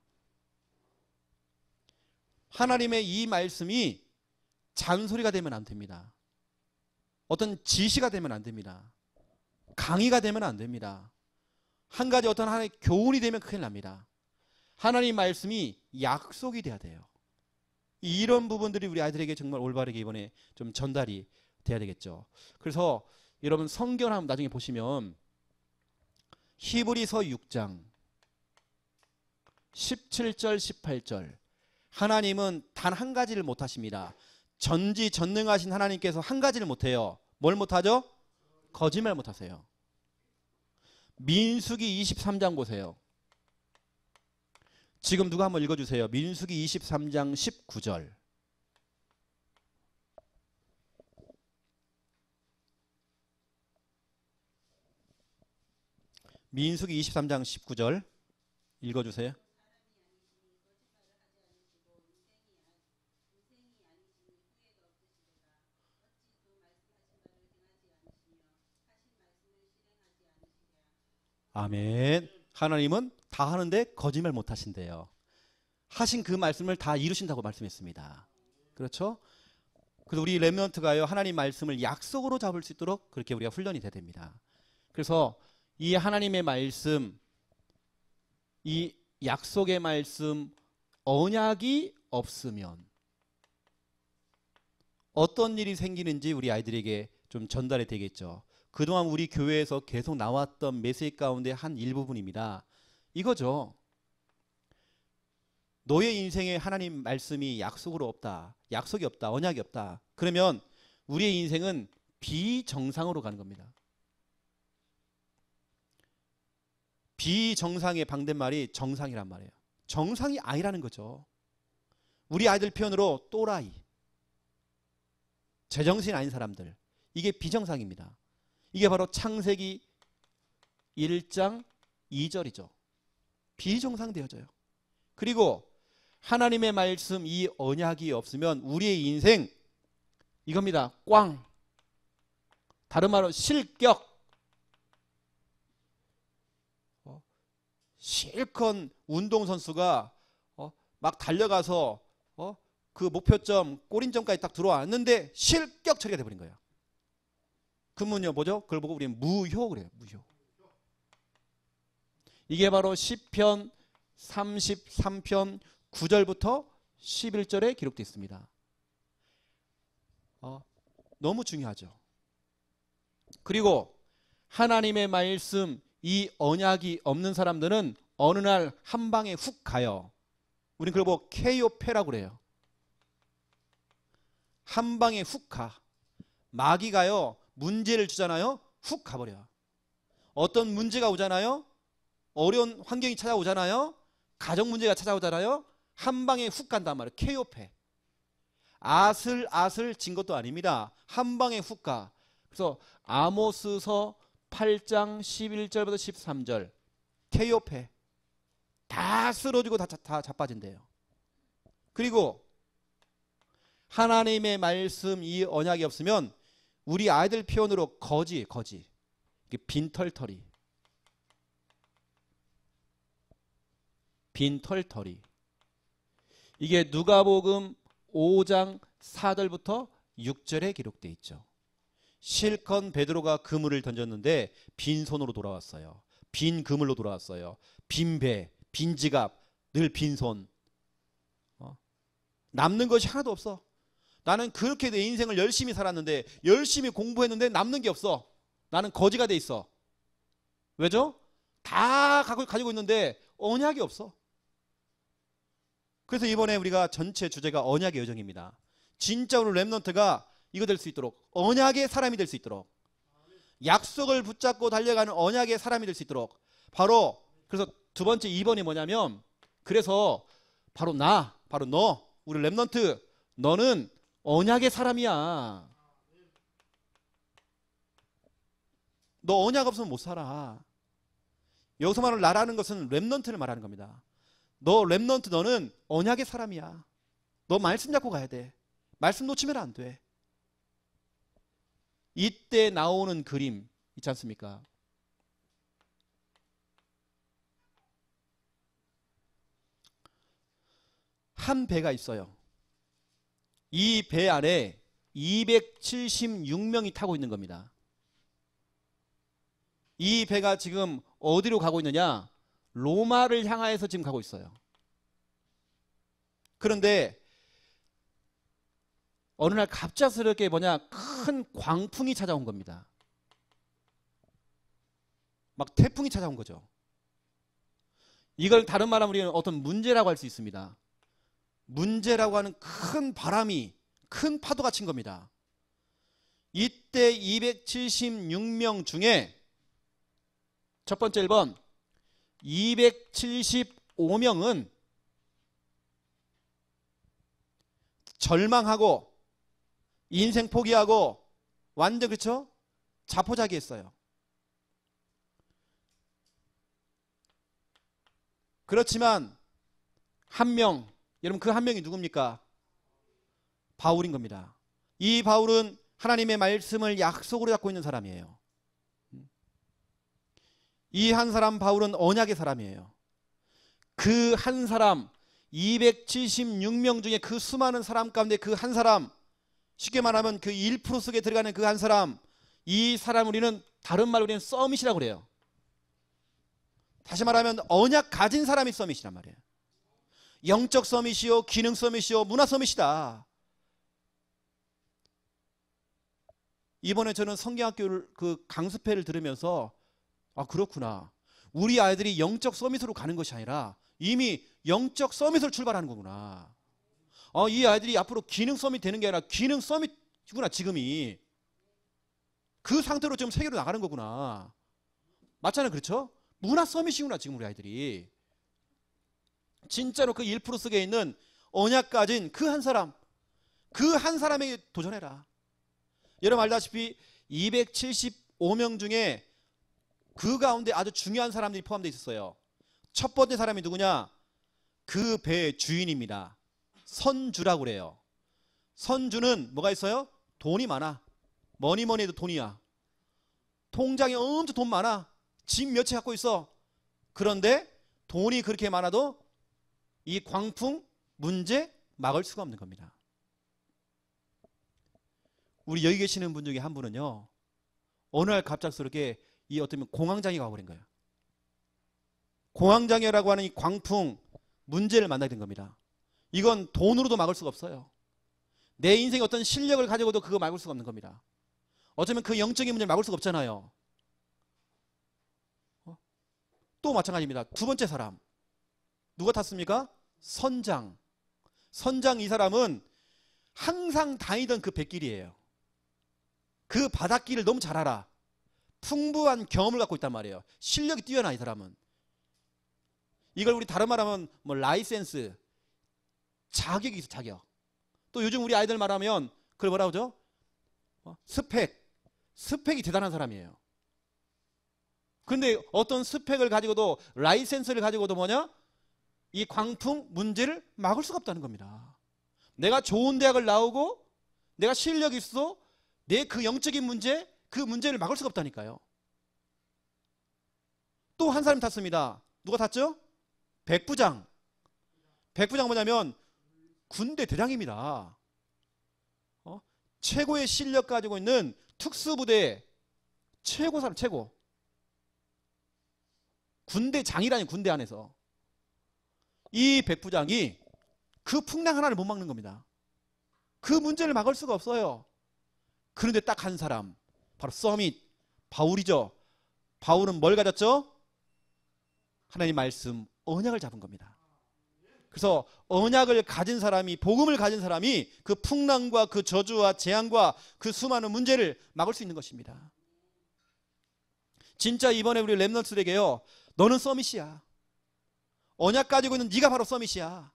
하나님의 이 말씀이 잔소리가 되면 안 됩니다. 어떤 지시가 되면 안 됩니다. 강의가 되면 안 됩니다. 한 가지 어떤 하나의 교훈이 되면 큰일 납니다. 하나님 말씀이 약속이 돼야 돼요. 이런 부분들이 우리 아이들에게 정말 올바르게 이번에 좀 전달이 돼야 되겠죠. 그래서 여러분 성경을 한번 나중에 보시면 히브리서 6장 17절 18절 하나님은 단 한 가지를 못하십니다. 전지전능하신 하나님께서 한 가지를 못해요. 뭘 못하죠? 거짓말 못하세요. 민수기 23장 보세요. 지금 누가 한번 읽어주세요. 민수기 23장 19절. 민수기 23장 19절 읽어주세요. 아멘. 하나님은 다 하는데 거짓말 못 하신대요. 하신 그 말씀을 다 이루신다고 말씀했습니다. 그렇죠? 그래서 우리 렘넌트가요, 하나님 말씀을 약속으로 잡을 수 있도록 그렇게 우리가 훈련이 돼야 됩니다. 그래서 이 하나님의 말씀, 이 약속의 말씀, 언약이 없으면 어떤 일이 생기는지 우리 아이들에게 좀 전달이 되겠죠. 그동안 우리 교회에서 계속 나왔던 메시지 가운데 한 일부분입니다. 이거죠. 너의 인생에 하나님 말씀이 약속으로 없다, 약속이 없다, 언약이 없다. 그러면 우리의 인생은 비정상으로 가는 겁니다. 비정상의 방대말이 정상이란 말이에요. 정상이 아니라는 거죠. 우리 아이들 표현으로 또라이, 제정신 아닌 사람들, 이게 비정상입니다. 이게 바로 창세기 1장 2절이죠. 비정상되어져요. 그리고 하나님의 말씀, 이 언약이 없으면 우리의 인생 이겁니다. 꽝. 다른 말로 실격. 실컷 운동선수가 막 달려가서 그 목표점 골인점까지 딱 들어왔는데 실격 처리가 돼버린 거예요. 그러면요 뭐죠? 그걸 보고 우리는 무효 그래요. 무효. 이게 바로 시편 33편 9절부터 11절에 기록되어 있습니다. 너무 중요하죠. 그리고 하나님의 말씀, 이 언약이 없는 사람들은 어느 날 한 방에 훅 가요. 우리는 그걸 보고 KO패라고 그래요. 한 방에 훅 가. 마귀가요 문제를 주잖아요. 훅 가버려. 어떤 문제가 오잖아요. 어려운 환경이 찾아오잖아요. 가정 문제가 찾아오잖아요. 한 방에 훅 간단 말이에요. KO패. 아슬아슬 진 것도 아닙니다. 한 방에 훅 가. 그래서 아모스서 8장 11절부터 13절 KO패. 다 쓰러지고 다 자빠진대요. 그리고 하나님의 말씀, 이 언약이 없으면 우리 아이들 표현으로 거지. 빈털터리. 빈털터리. 이게 누가복음 5장 4절부터 6절에 기록되어 있죠. 실컷 베드로가 그물을 던졌는데 빈손으로 돌아왔어요. 빈 그물로 돌아왔어요. 빈 배, 빈 지갑, 늘 빈손. 남는 것이 하나도 없어. 나는 그렇게 내 인생을 열심히 살았는데, 열심히 공부했는데 남는 게 없어. 나는 거지가 돼 있어. 왜죠? 다 가지고 있는데 언약이 없어. 그래서 이번에 우리가 전체 주제가 언약의 여정입니다. 진짜 우리 렘넌트가 이거 될 수 있도록, 언약의 사람이 될 수 있도록, 약속을 붙잡고 달려가는 언약의 사람이 될 수 있도록, 바로 그래서 두 번째 2번이 뭐냐면, 그래서 바로 너, 우리 렘넌트, 너는 언약의 사람이야. 너 언약 없으면 못 살아. 여기서 말하는 나라는 것은 렘넌트를 말하는 겁니다. 너 렘넌트, 너는 언약의 사람이야. 너 말씀 잡고 가야 돼. 말씀 놓치면 안 돼. 이때 나오는 그림 있지 않습니까? 한 배가 있어요. 이 배 안에 276명이 타고 있는 겁니다. 이 배가 지금 어디로 가고 있느냐? 로마를 향하여서 지금 가고 있어요. 그런데 어느 날 갑작스럽게 큰 광풍이 찾아온 겁니다. 막 태풍이 찾아온 거죠. 이걸 다른 말하면 우리는 어떤 문제라고 할 수 있습니다. 문제라고 하는 큰 바람이, 큰 파도가 친 겁니다. 이때 276명 중에 첫 번째 1번 275명은 절망하고 인생 포기하고 완전 그렇죠? 자포자기했어요. 그렇지만 한 명, 여러분 그 한 명이 누굽니까? 바울인 겁니다. 이 바울은 하나님의 말씀을 약속으로 잡고 있는 사람이에요. 이 한 사람 바울은 언약의 사람이에요. 그 한 사람 276명 중에 그 수많은 사람 가운데 그 한 사람, 쉽게 말하면 그 1% 속에 들어가는 그 한 사람, 이 사람 우리는 다른 말로 우리는 서밋이라고 그래요. 다시 말하면 언약 가진 사람이 서밋이란 말이에요. 영적 서밋이요, 기능 서밋이요, 문화 서밋이다. 이번에 저는 성경학교를 그 강습회를 들으면서 아 그렇구나. 우리 아이들이 영적 서밋으로 가는 것이 아니라 이미 영적 서밋으로 출발하는 거구나. 이 아이들이 앞으로 기능 서밋 되는 게 아니라 기능 서밋이구나. 지금이 그 상태로 지금 세계로 나가는 거구나. 맞잖아요, 그렇죠? 문화 서밋이구나 지금 우리 아이들이. 진짜로 그 1% 속에 있는 언약 가진 그 한 사람, 그 한 사람에게 도전해라. 여러분 알다시피 275명 중에 그 가운데 아주 중요한 사람들이 포함되어 있었어요. 첫 번째 사람이 누구냐? 그 배의 주인입니다. 선주라고 그래요. 선주는 뭐가 있어요? 돈이 많아. 뭐니 해도 돈이야. 통장에 엄청 돈 많아. 집 몇 채 갖고 있어. 그런데 돈이 그렇게 많아도 이 광풍 문제 막을 수가 없는 겁니다. 우리 여기 계시는 분 중에 한 분은요, 어느 날 갑작스럽게 이 어떤 공황장애가 와버린 거예요. 공황장애라고 하는 이 광풍 문제를 만나게 된 겁니다. 이건 돈으로도 막을 수가 없어요. 내 인생의 어떤 실력을 가지고도 그거 막을 수가 없는 겁니다. 어쩌면 그 영적인 문제를 막을 수가 없잖아요. 또 마찬가지입니다. 두 번째 사람 누가 탔습니까? 선장. 선장 이 사람은 항상 다니던 그 뱃길이에요. 그 바닷길을 너무 잘 알아. 풍부한 경험을 갖고 있단 말이에요. 실력이 뛰어나 이 사람은. 이걸 우리 다른 말하면 뭐 라이센스, 자격이 있어. 자격. 또 요즘 우리 아이들 말하면 그걸 뭐라고 하죠? 스펙이 대단한 사람이에요. 그런데 어떤 스펙을 가지고도, 라이센스를 가지고도 뭐냐? 이 광풍 문제를 막을 수가 없다는 겁니다. 내가 좋은 대학을 나오고 내가 실력이 있어 내 그 영적인 문제, 그 문제를 막을 수가 없다니까요. 또 한 사람이 탔습니다. 누가 탔죠? 백부장. 백부장 뭐냐면 군대 대장입니다. 최고의 실력 가지고 있는 특수부대 최고 사람, 최고. 군대장이라니, 군대 안에서. 이 백부장이 그 풍랑 하나를 못 막는 겁니다. 그 문제를 막을 수가 없어요. 그런데 딱 한 사람, 바로 서밋, 바울이죠. 바울은 뭘 가졌죠? 하나님 말씀, 언약을 잡은 겁니다. 그래서 언약을 가진 사람이, 복음을 가진 사람이 그 풍랑과 그 저주와 재앙과 그 수많은 문제를 막을 수 있는 것입니다. 진짜 이번에 우리 렘넌트들에게요, 너는 서밋이야. 언약 가지고 있는 네가 바로 서밋이야.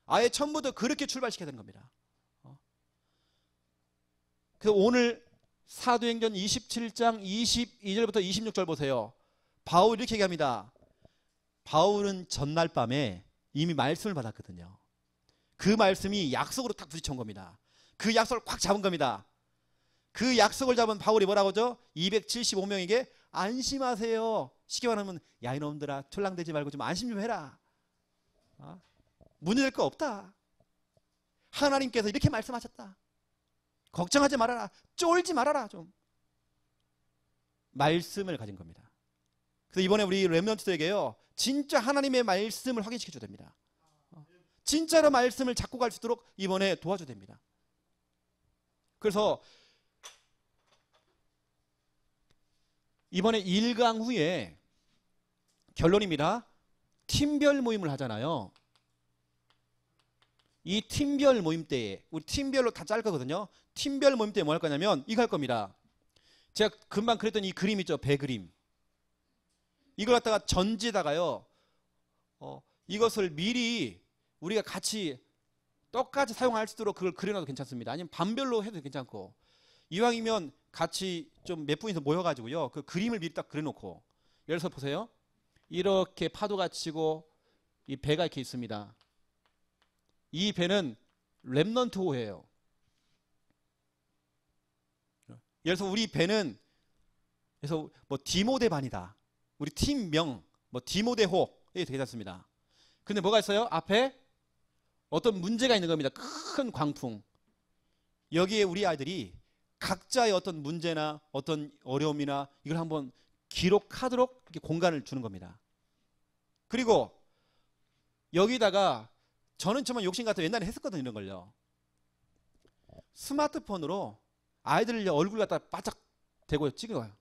아예 처음부터 그렇게 출발시켜야 되는 겁니다. 그래서 오늘 사도행전 27장 22절부터 26절 보세요. 바울 이렇게 얘기합니다. 바울은 전날 밤에 이미 말씀을 받았거든요. 그 말씀이 약속으로 딱 부딪혀온 겁니다. 그 약속을 꽉 잡은 겁니다. 그 약속을 잡은 바울이 뭐라고 하죠? 275명에게 안심하세요. 쉽게 말하면 야 이놈들아 툴랑대지 말고 좀 안심 좀 해라. 문제될 거 없다. 하나님께서 이렇게 말씀하셨다. 걱정하지 말아라. 쫄지 말아라. 좀 말씀을 가진 겁니다. 그래서 이번에 우리 렘넌트들에게요, 진짜 하나님의 말씀을 확인시켜줘야 됩니다. 진짜로 말씀을 잡고 갈 수 있도록 이번에 도와줘야 됩니다. 그래서 이번에 1강 후에 결론입니다. 팀별 모임을 하잖아요. 이 팀별 모임 때에 우리 팀별로 다 짤 거거든요. 팀별 모임 때 뭐 할 거냐면 이거 할 겁니다. 제가 금방 그랬던 이 그림 있죠. 배 그림. 이걸 갖다가 전지에다가요. 이것을 미리 우리가 같이 똑같이 사용할 수 있도록 그걸 그려놔도 괜찮습니다. 아니면 반별로 해도 괜찮고, 이왕이면 같이 좀 몇 분이서 모여가지고요. 그 그림을 미리 딱 그려놓고, 예를 들어서 보세요. 이렇게 파도가 치고 이 배가 이렇게 있습니다. 이 배는 렘넌트 호예요. 예를 들어서 우리 배는 그래서 뭐 디모데 반이다. 우리 팀명 뭐 디모데 호 이게 되게 괜찮습니다. 근데 뭐가 있어요? 앞에 어떤 문제가 있는 겁니다. 큰 광풍. 여기에 우리 아이들이 각자의 어떤 문제나 어떤 어려움이나 이걸 한번 기록하도록 이렇게 공간을 주는 겁니다. 그리고 여기다가 저는 정말 욕심 같아 옛날에 했었거든요. 이런 걸요. 스마트폰으로 아이들 얼굴 갖다 바짝 대고 찍어요.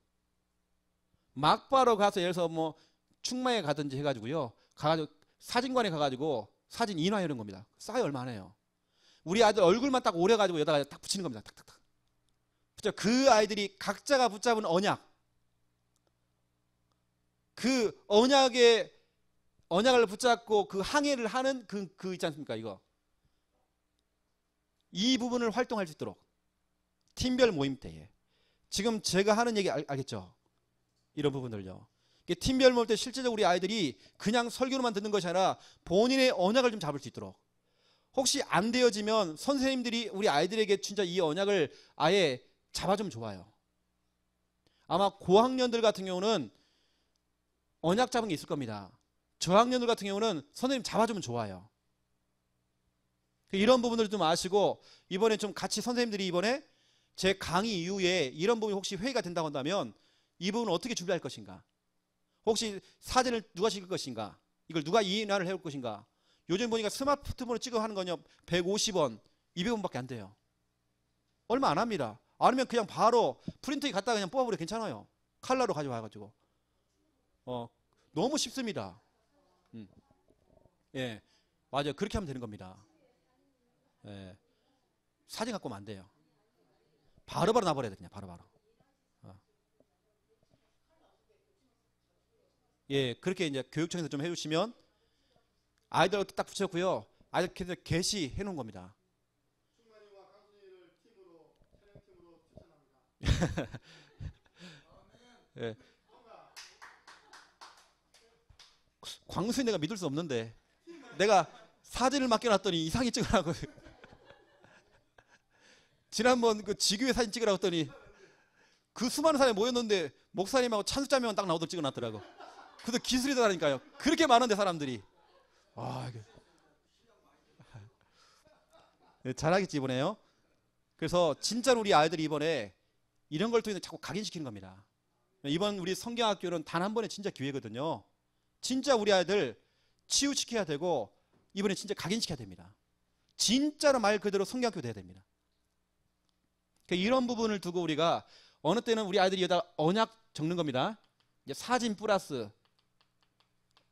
막바로 가서 예를 들어서 뭐 충마에 가든지 해가지고요. 가가지고 사진관에 가가지고 사진 인화해 놓은 겁니다. 싸게 얼마 안 해요. 우리 아이들 얼굴만 딱 오려가지고 여기다가 딱 붙이는 겁니다. 탁탁탁. 그 아이들이 각자가 붙잡은 언약, 그 언약을 붙잡고 그 항해를 하는 그 있지 않습니까? 이거. 이 부분을 활동할 수 있도록 팀별 모임 때에 지금 제가 하는 얘기 알겠죠? 이런 부분들요. 팀별 모임 때 실제적으로 우리 아이들이 그냥 설교로만 듣는 것이 아니라 본인의 언약을 좀 잡을 수 있도록, 혹시 안 되어지면 선생님들이 우리 아이들에게 진짜 이 언약을 아예 잡아주면 좋아요. 아마 고학년들 같은 경우는 언약 잡은 게 있을 겁니다. 저학년들 같은 경우는 선생님 잡아주면 좋아요. 이런 부분들 좀 아시고, 이번에 좀 같이 선생님들이 이번에 제 강의 이후에 이런 부분이 혹시 회의가 된다고 한다면 이 부분을 어떻게 준비할 것인가, 혹시 사진을 누가 찍을 것인가, 이걸 누가 이해를 해올 것인가. 요즘 보니까 스마트폰으로 찍어 하는 거냐 150원 200원밖에 안 돼요. 얼마 안 합니다. 아니면 그냥 바로 프린터기 갖다가 그냥 뽑아버려 괜찮아요. 칼라로 가져와가지고. 너무 쉽습니다. 예, 맞아요. 그렇게 하면 되는 겁니다. 예, 사진 갖고 오면 안 돼요. 바로바로 놔버려야 돼. 그냥 바로바로. 예, 그렇게 이제 교육청에서 좀 해주시면 아이들 딱 붙였고요. 아이들 게시해 놓은 겁니다. 충만이와 강순이를 팀으로 촬영팀으로 추천합니다. 예. 광순이 내가 믿을 수 없는데, 내가 사진을 맡겨놨더니 이상하게 찍으라고. 지난번 그 지교회 사진 찍으라고 했더니 그 수많은 사람이 모였는데 목사님하고 찬수자매만 딱 나오도록 찍어놨더라고. 그래도 기술이더라니까요. 그렇게 많은데 사람들이. 잘하겠지 이번에요. 그래서 진짜로 우리 아이들이 이번에 이런 걸 통해서 자꾸 각인시키는 겁니다. 이번 우리 성경학교는 단 한 번의 진짜 기회거든요. 진짜 우리 아이들 치유시켜야 되고 이번에 진짜 각인시켜야 됩니다. 진짜로 말 그대로 성경학교 돼야 됩니다. 그러니까 이런 부분을 두고 우리가 어느 때는 우리 아이들이 여기다 언약 적는 겁니다. 이제 사진 플러스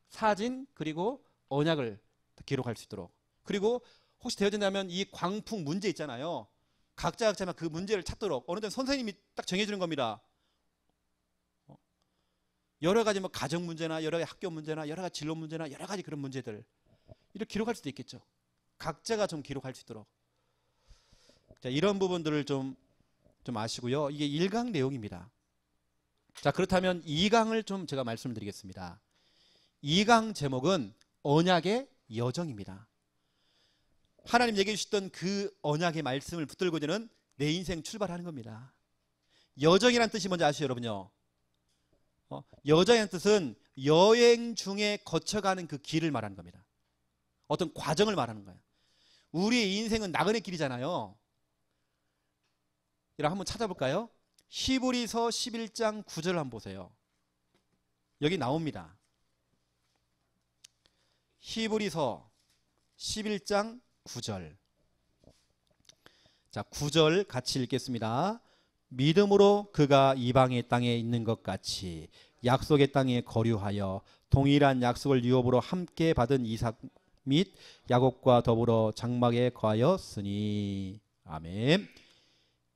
사진 그리고 언약을 기록할 수 있도록. 그리고 혹시 되어진다면 이 광풍 문제 있잖아요. 각자마다 그 문제를 찾도록 어느 때는 선생님이 딱 정해주는 겁니다. 여러 가지 뭐 가정 문제나 여러 가지 학교 문제나 여러 가지 진로 문제나 여러 가지 그런 문제들 이렇게 기록할 수도 있겠죠. 각자가 좀 기록할 수 있도록. 자, 이런 부분들을 좀 아시고요. 이게 1강 내용입니다. 자, 그렇다면 2강을 좀 제가 말씀을 드리겠습니다. 2강 제목은 언약의 여정입니다. 하나님 얘기해 주셨던 그 언약의 말씀을 붙들고는 내 인생 출발하는 겁니다. 여정이란 뜻이 뭔지 아시죠, 여러분요? 여정이라는 뜻은 여행 중에 거쳐가는 그 길을 말하는 겁니다. 어떤 과정을 말하는 거예요. 우리의 인생은 나그네 길이잖아요. 이라 한번 찾아볼까요? 히브리서 11장 9절 한번 보세요. 여기 나옵니다. 히브리서 11장 9절. 자, 9절 같이 읽겠습니다. 믿음으로 그가 이방의 땅에 있는 것 같이 약속의 땅에 거류하여 동일한 약속을 유업으로 함께 받은 이삭 및 야곱과 더불어 장막에 거하였으니. 아멘.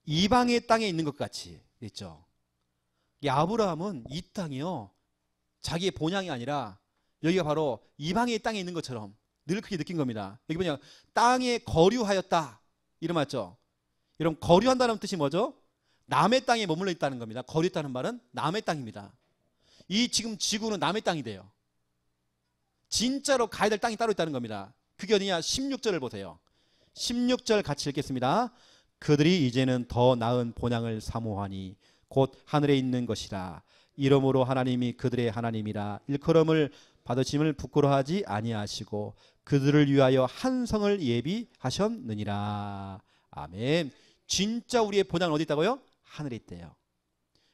이방의 땅에 있는 것 같이 있죠. 이 아브라함은 이 땅이요, 자기의 본향이 아니라 여기가 바로 이방의 땅에 있는 것처럼 늘 그렇게 느낀 겁니다. 여기 뭐냐, 땅에 거류하였다 이름 맞죠? 여러분, 거류한다는 뜻이 뭐죠? 남의 땅에 머물러 있다는 겁니다. 거류했다는 말은 남의 땅입니다. 이 지금 지구는 남의 땅이 돼요. 진짜로 가야 될 땅이 따로 있다는 겁니다. 그게 어디냐? 16절을 보세요. 16절 같이 읽겠습니다. 그들이 이제는 더 나은 본향을 사모하니 곧 하늘에 있는 것이라. 이러므로 하나님이 그들의 하나님이라. 일컬음을 받으심을 부끄러워하지 아니하시고 그들을 위하여 한 성을 예비하셨느니라. 아멘. 진짜 우리의 본향은 어디 있다고요? 하늘에 있대요.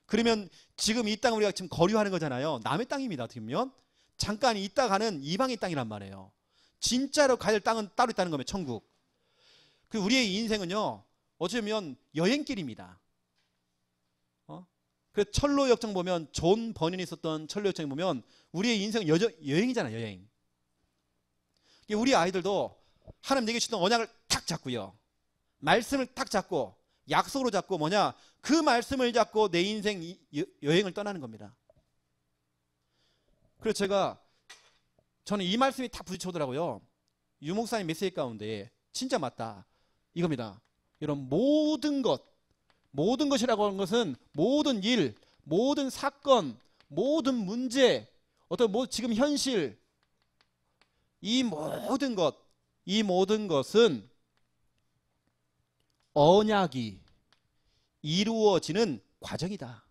그러면 지금 이 땅 우리가 지금 거류하는 거잖아요. 남의 땅입니다. 어떻게 보면 잠깐 있다 가는 이방의 땅이란 말이에요. 진짜로 가야 될 땅은 따로 있다는 거면 천국. 그 우리의 인생은요, 어쩌면 여행길입니다. 그 철로 역정 보면, 존 버닌이 썼던 철로 역정 보면 우리의 인생은 여행이잖아요. 여행. 우리 아이들도 하나님 내게 주던 언약을 탁 잡고요, 말씀을 탁 잡고 약속으로 잡고 뭐냐, 그 말씀을 잡고 내 인생 여행을 떠나는 겁니다. 그래서 저는 이 말씀이 딱 부딪혀오더라고요. 유 목사님 메시지 가운데 진짜 맞다 이겁니다. 이런 모든 것이라고 하는 것은 것은 모든 일, 모든 사건, 모든 문제, 어떤 지금 현실, 이 모든 것은 언약이 이루어지는 과정이다.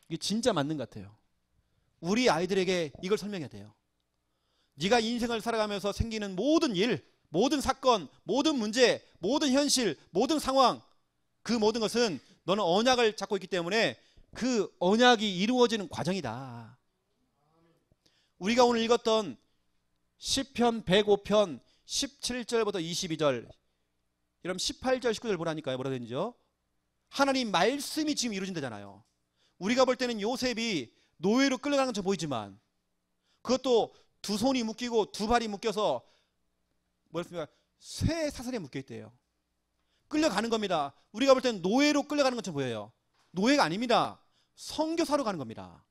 이게 진짜 맞는 것 같아요. 우리 아이들에게 이걸 설명해야 돼요. 네가 인생을 살아가면서 생기는 모든 일, 모든 사건, 모든 문제, 모든 현실, 모든 상황, 그 모든 것은 너는 언약을 잡고 있기 때문에 그 언약이 이루어지는 과정이다. 우리가 오늘 읽었던 시편 105편 17절부터 22절, 여러분 18절 19절 보라니까요. 뭐라 되는지요? 하나님 말씀이 지금 이루어진다잖아요. 우리가 볼 때는 요셉이 노예로 끌려가는 것처럼 보이지만 그것도 두 손이 묶이고 두 발이 묶여서 뭐였습니까? 쇠 사슬에 묶여 있대요. 끌려가는 겁니다. 우리가 볼 때는 노예로 끌려가는 것처럼 보여요. 노예가 아닙니다. 선교사로 가는 겁니다.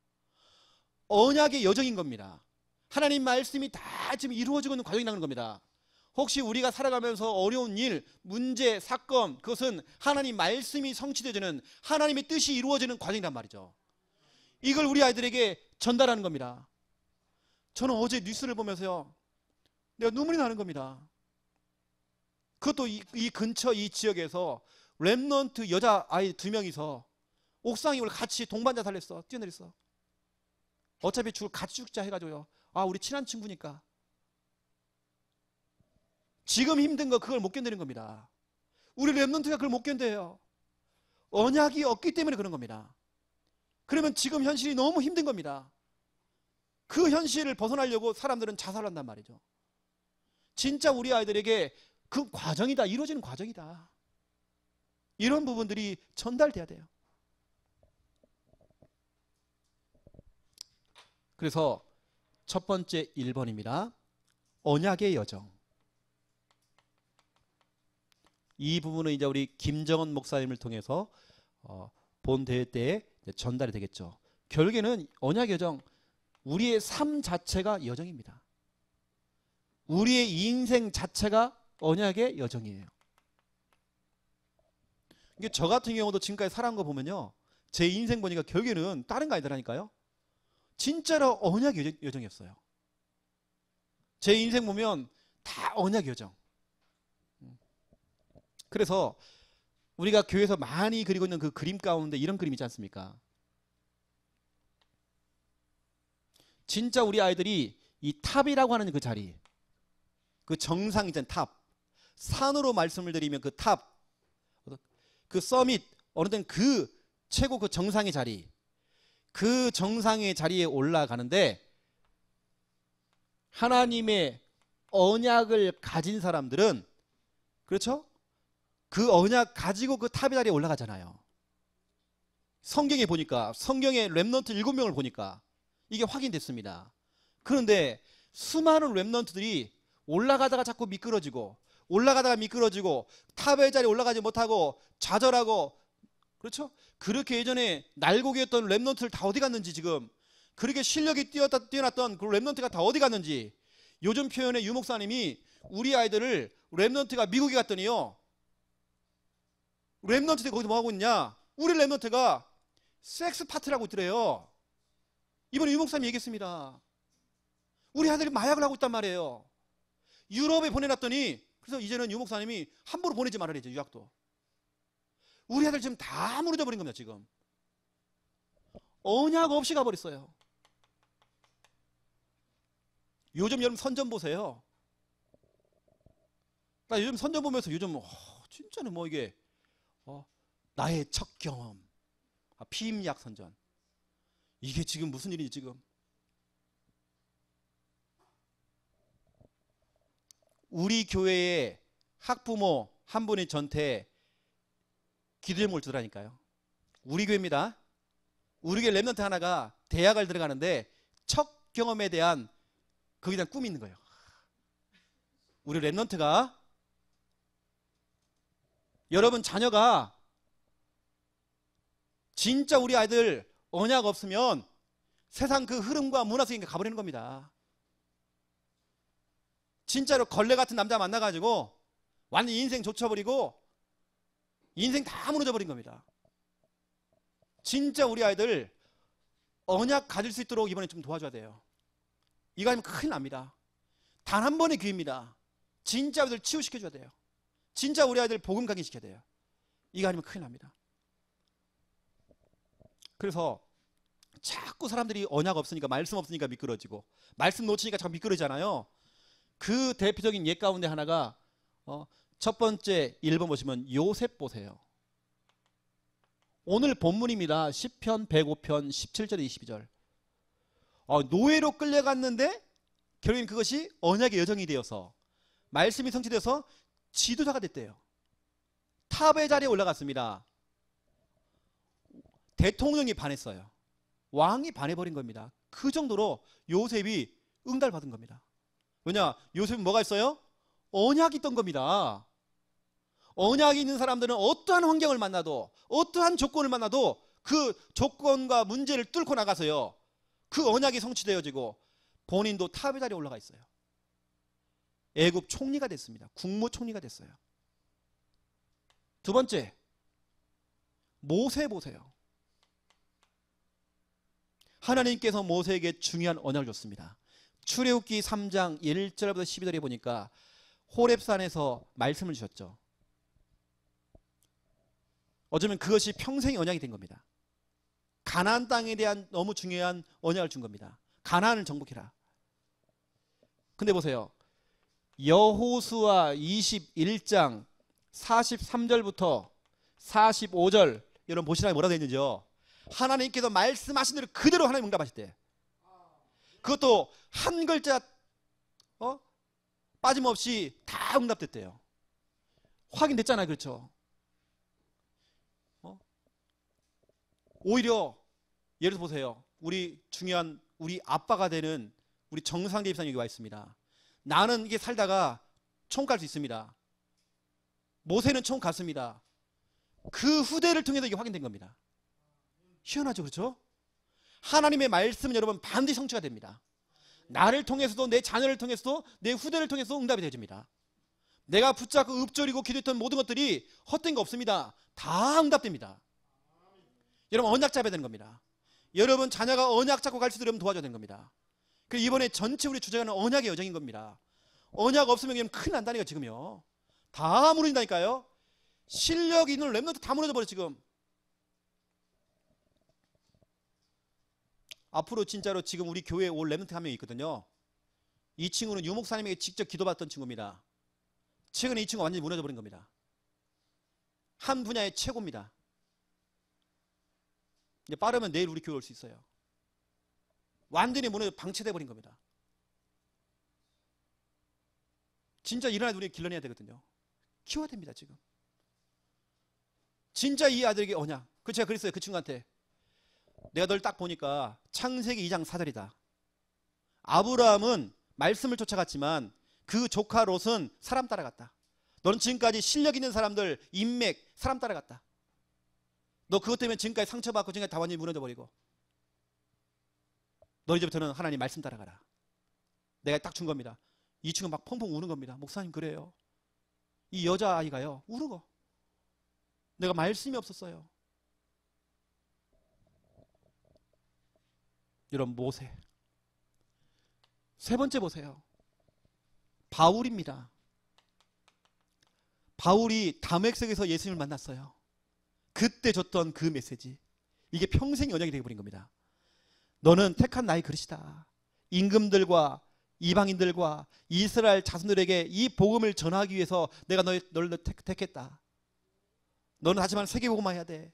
언약의 여정인 겁니다. 하나님 말씀이 다 지금 이루어지고 있는 과정이라는 겁니다. 혹시 우리가 살아가면서 어려운 일, 문제, 사건, 그것은 하나님 말씀이 성취되어지는, 하나님의 뜻이 이루어지는 과정이란 말이죠. 이걸 우리 아이들에게 전달하는 겁니다. 저는 어제 뉴스를 보면서요, 내가 눈물이 나는 겁니다. 그것도 이 근처 이 지역에서 렘넌트 여자아이 2명이서 옥상 위를 같이 동반자살을 했어. 뛰어내렸어. 어차피 같이 죽자 해가지고요. 아, 우리 친한 친구니까. 지금 힘든 거 그걸 못 견디는 겁니다. 우리 렘넌트가 그걸 못 견뎌요. 언약이 없기 때문에 그런 겁니다. 그러면 지금 현실이 너무 힘든 겁니다. 그 현실을 벗어나려고 사람들은 자살한단 말이죠. 진짜 우리 아이들에게 그 과정이다, 이루어지는 과정이다, 이런 부분들이 전달돼야 돼요. 그래서 첫 번째 1번입니다. 언약의 여정. 이 부분은 이제 우리 김정은 목사님을 통해서 본 대회 때 전달이 되겠죠. 결국에는 언약 여정, 우리의 삶 자체가 여정입니다. 우리의 인생 자체가 언약의 여정이에요. 이게 저 같은 경우도 지금까지 살아온 거 보면요, 제 인생 보니까 결국에는 다른 거 아니더라니까요. 진짜로 언약 여정이었어요. 제 인생 보면 다 언약 여정. 그래서 우리가 교회에서 많이 그리고 있는 그 그림 가운데 이런 그림 있지 않습니까? 진짜 우리 아이들이 이 탑이라고 하는 그 자리, 그 정상 있잖아요. 탑. 산으로 말씀을 드리면 그 탑, 그 서밋, 어느 때는 그 최고 그 정상의 자리, 그 정상의 자리에 올라가는데 하나님의 언약을 가진 사람들은, 그렇죠? 그 언약 가지고 그 탑의 자리에 올라가잖아요. 성경에 보니까, 성경의 렘넌트 7명을 보니까 이게 확인됐습니다. 그런데 수많은 렘넌트들이 올라가다가 자꾸 미끄러지고, 올라가다가 미끄러지고, 탑의 자리에 올라가지 못하고 좌절하고, 그렇죠? 그렇게 예전에 날고기였던 렘넌트들 다 어디 갔는지, 지금 그렇게 실력이 뛰어났던 그 렘넌트가 다 어디 갔는지. 요즘 표현의 유 목사님이 우리 아이들을 렘넌트가 미국에 갔더니요, 렘넌트들이 거기서 뭐 하고 있냐, 우리 렘넌트가 섹스 파티라고 있더래요. 이번에 유 목사님이 얘기했습니다. 우리 아들이 마약을 하고 있단 말이에요. 유럽에 보내놨더니, 그래서 이제는 유 목사님이 함부로 보내지 말아야죠, 유학도. 우리 아들 지금 다 무너져 버린 겁니다. 지금 언약 없이 가버렸어요. 요즘 여러분 선전 보세요. 나 요즘 선전 보면서 요즘 진짜는 뭐 이게 나의 첫 경험, 피임약 선전, 이게 지금 무슨 일이지 지금. 우리 교회에 학부모 한 분이 저한테 기도 제목을 주더라니까요. 우리 교회입니다. 우리 교회 렘넌트 하나가 대학을 들어가는데 첫 경험에 대한 거기에 대한 꿈이 있는 거예요. 우리 렘넌트가, 여러분 자녀가 진짜 우리 아이들 언약 없으면 세상 그 흐름과 문화 속에 가버리는 겁니다. 진짜로 걸레 같은 남자 만나가지고 완전 인생 좆쳐버리고 인생 다 무너져 버린 겁니다. 진짜 우리 아이들 언약 가질 수 있도록 이번에 좀 도와줘야 돼요. 이거 아니면 큰일 납니다. 단 한 번의 기회입니다. 진짜 아이들 치유시켜줘야 돼요. 진짜 우리 아이들 복음 강의시켜야 돼요. 이거 아니면 큰일 납니다. 그래서 자꾸 사람들이 언약 없으니까, 말씀 없으니까 미끄러지고, 말씀 놓치니까 자꾸 미끄러지잖아요. 그 대표적인 예 가운데 하나가 첫 번째 1번 보시면 요셉 보세요. 오늘 본문입니다. 시편 105편 17절 22절. 노예로 끌려갔는데 결국엔 그것이 언약의 여정이 되어서, 말씀이 성취되어서 지도자가 됐대요. 탑의 자리에 올라갔습니다. 대통령이 반했어요. 왕이 반해버린 겁니다. 그 정도로 요셉이 응답을 받은 겁니다. 왜냐? 요셉은 뭐가 있어요? 언약이 있던 겁니다. 언약이 있는 사람들은 어떠한 환경을 만나도, 어떠한 조건을 만나도 그 조건과 문제를 뚫고 나가서요, 그 언약이 성취되어지고 본인도 탑의 자리에 올라가 있어요. 애굽 총리가 됐습니다. 국무총리가 됐어요. 두 번째, 모세 보세요. 하나님께서 모세에게 중요한 언약을 줬습니다. 출애굽기 3장 1절부터 12절에 보니까 호렙산에서 말씀을 주셨죠. 어쩌면 그것이 평생의 언약이 된 겁니다. 가나안 땅에 대한 너무 중요한 언약을 준 겁니다. 가나안을 정복해라. 근데 보세요. 여호수아 21장 43절부터 45절 여러분 보시라면 뭐라고 되어 있는지요? 하나님께서 말씀하신 대로 그대로 하나님 응답하셨대. 그것도 한 글자 빠짐없이 다 응답됐대요. 확인됐잖아요. 그렇죠? 오히려 예를 들어 보세요. 우리 중요한 우리 아빠가 되는 우리 정상대 집사님 여기 와 있습니다. 나는 이게 살다가 총 갈 수 있습니다. 모세는 총 갔습니다. 그 후대를 통해서 이게 확인된 겁니다. 희한하죠, 그렇죠? 하나님의 말씀은 여러분 반드시 성취가 됩니다. 나를 통해서도, 내 자녀를 통해서도, 내 후대를 통해서도 응답이 되어집니다. 내가 붙잡고 읊조리고 기도했던 모든 것들이 헛된 거 없습니다. 다 응답됩니다. 여러분 언약 잡아야 되는 겁니다. 여러분 자녀가 언약 잡고 갈 수 있도록 여러분 도와줘야 되는 겁니다. 그래서 이번에 전체 우리 주제가는 언약의 여정인 겁니다. 언약 없으면 그냥 큰일 난다니까. 지금요 다 무너진다니까요. 실력 있는 렘넌트 다 무너져 버려 지금. 앞으로 진짜로 지금 우리 교회에 올 렘넌트 한 명 있거든요. 이 친구는 유 목사님에게 직접 기도받던 친구입니다. 최근에 이 친구가 완전히 무너져 버린 겁니다. 한 분야의 최고입니다. 이제 빠르면 내일 우리 교회 올 수 있어요. 완전히 무너져 방치돼 버린 겁니다. 진짜 일어나야 우리 길러내야 되거든요. 키워야 됩니다. 지금 진짜 이 아들에게 언약. 그 제가 그랬어요. 그 친구한테 내가 널 딱 보니까 창세기 2장 4절이다. 아브라함은 말씀을 쫓아갔지만 그 조카 롯은 사람 따라갔다. 너는 지금까지 실력 있는 사람들, 인맥, 사람 따라갔다. 너 그것 때문에 지금까지 상처받고 지금까지 다 완전히 무너져 버리고, 너 이제부터는 하나님 말씀 따라가라. 내가 딱 준 겁니다. 이 친구 막 펑펑 우는 겁니다. 목사님 그래요. 이 여자아이가요 우는 거. 내가 말씀이 없었어요. 이런 모세. 세 번째 보세요. 바울입니다. 바울이 다메섹에서 예수님을 만났어요. 그때 줬던 그 메시지, 이게 평생 연약이 되어버린 겁니다. 너는 택한 나의 그릇이다. 임금들과 이방인들과 이스라엘 자손들에게 이 복음을 전하기 위해서 내가 너를 택했다. 너는 하지만 세계복음화 해야 돼.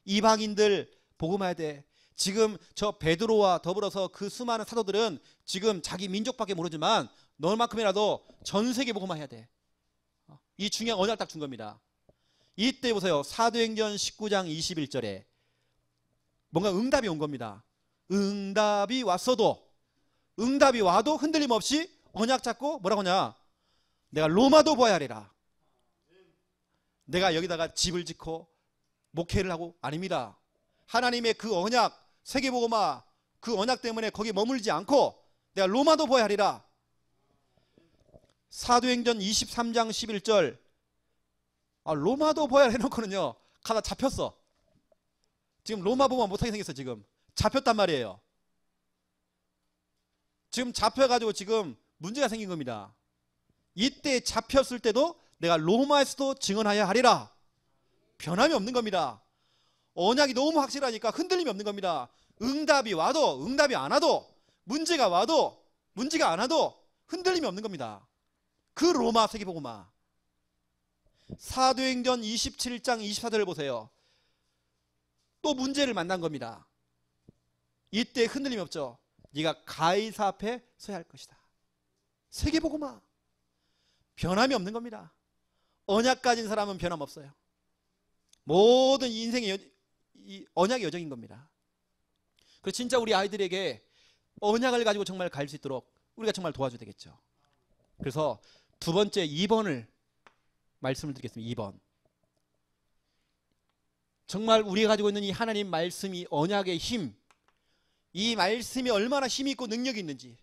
이방인들 복음화해야 돼. 지금 저 베드로와 더불어서 그 수많은 사도들은 지금 자기 민족밖에 모르지만 너만큼이라도 전 세계 복음화해야 돼. 이 중요한 언약을 딱 준 겁니다. 이때 보세요. 사도행전 19장 21절에 뭔가 응답이 온 겁니다. 응답이 왔어도, 응답이 와도 흔들림 없이 언약 잡고 뭐라고 하냐, 내가 로마도 보아야 하리라. 내가 여기다가 집을 짓고 목회를 하고 아닙니다. 하나님의 그 언약, 세계복음화, 그 언약 때문에 거기 머물지 않고 내가 로마도 보아야 하리라. 사도행전 23장 11절, 로마도 보아야 해놓고는요 가다 잡혔어. 지금 로마 보면 못하게 생겼어. 지금 잡혔단 말이에요. 지금 잡혀가지고 지금 문제가 생긴 겁니다. 이때 잡혔을 때도 내가 로마에서도 증언하여야 하리라. 변함이 없는 겁니다. 언약이 너무 확실하니까 흔들림이 없는 겁니다. 응답이 와도 응답이 안 와도, 문제가 와도 문제가 안 와도 흔들림이 없는 겁니다. 그 로마 세계복음화. 사도행전 27장 24절을 보세요. 또 문제를 만난 겁니다. 이때 흔들림이 없죠. 네가 가이사 앞에 서야 할 것이다. 세계복음화. 변함이 없는 겁니다. 언약 가진 사람은 변함 없어요. 모든 인생의 언약의 여정인 겁니다. 그래서 진짜 우리 아이들에게 언약을 가지고 정말 갈 수 있도록 우리가 정말 도와줘야 되겠죠. 그래서 두 번째 2번을 말씀을 드리겠습니다. 2번. 정말 우리가 가지고 있는 이 하나님 말씀이 언약의 힘, 이 말씀이 얼마나 힘이 있고 능력이 있는지,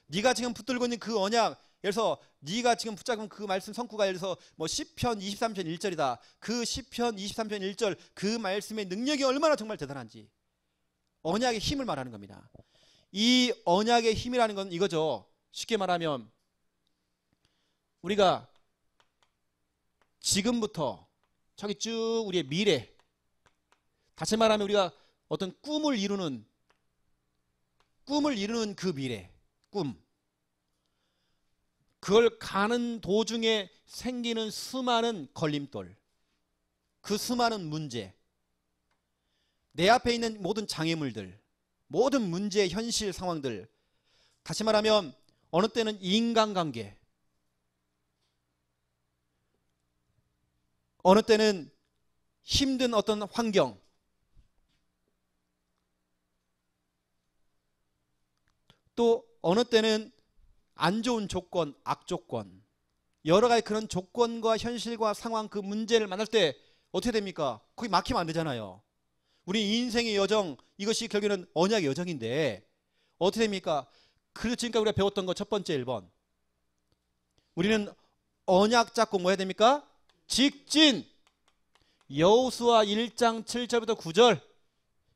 네가 지금 붙들고 있는 그 언약, 예를 들어서 네가 지금 붙잡은 그 말씀 성구가 예를 들어서 뭐 시편 23편 1절이다. 그 시편 23편 1절 그 말씀의 능력이 얼마나 정말 대단한지, 언약의 힘을 말하는 겁니다. 이 언약의 힘이라는 건 이거죠. 쉽게 말하면 우리가 지금부터 저기 쭉 우리의 미래, 다시 말하면 우리가 어떤 꿈을 이루는 그 미래, 꿈, 그걸 가는 도중에 생기는 수많은 걸림돌, 그 수많은 문제, 내 앞에 있는 모든 장애물들, 모든 문제, 현실 상황들, 다시 말하면 어느 때는 인간관계, 어느 때는 힘든 어떤 환경, 또 어느 때는 안 좋은 조건, 악조건, 여러 가지 그런 조건과 현실과 상황, 그 문제를 만날 때 어떻게 됩니까? 거기 막히면 안 되잖아요. 우리 인생의 여정, 이것이 결국에는 언약의 여정인데 어떻게 됩니까? 그래서 지금까지 우리가 배웠던 거 첫 번째 1번, 우리는 언약 잡고 뭐 해야 됩니까? 직진. 여호수아 1장 7절부터 9절,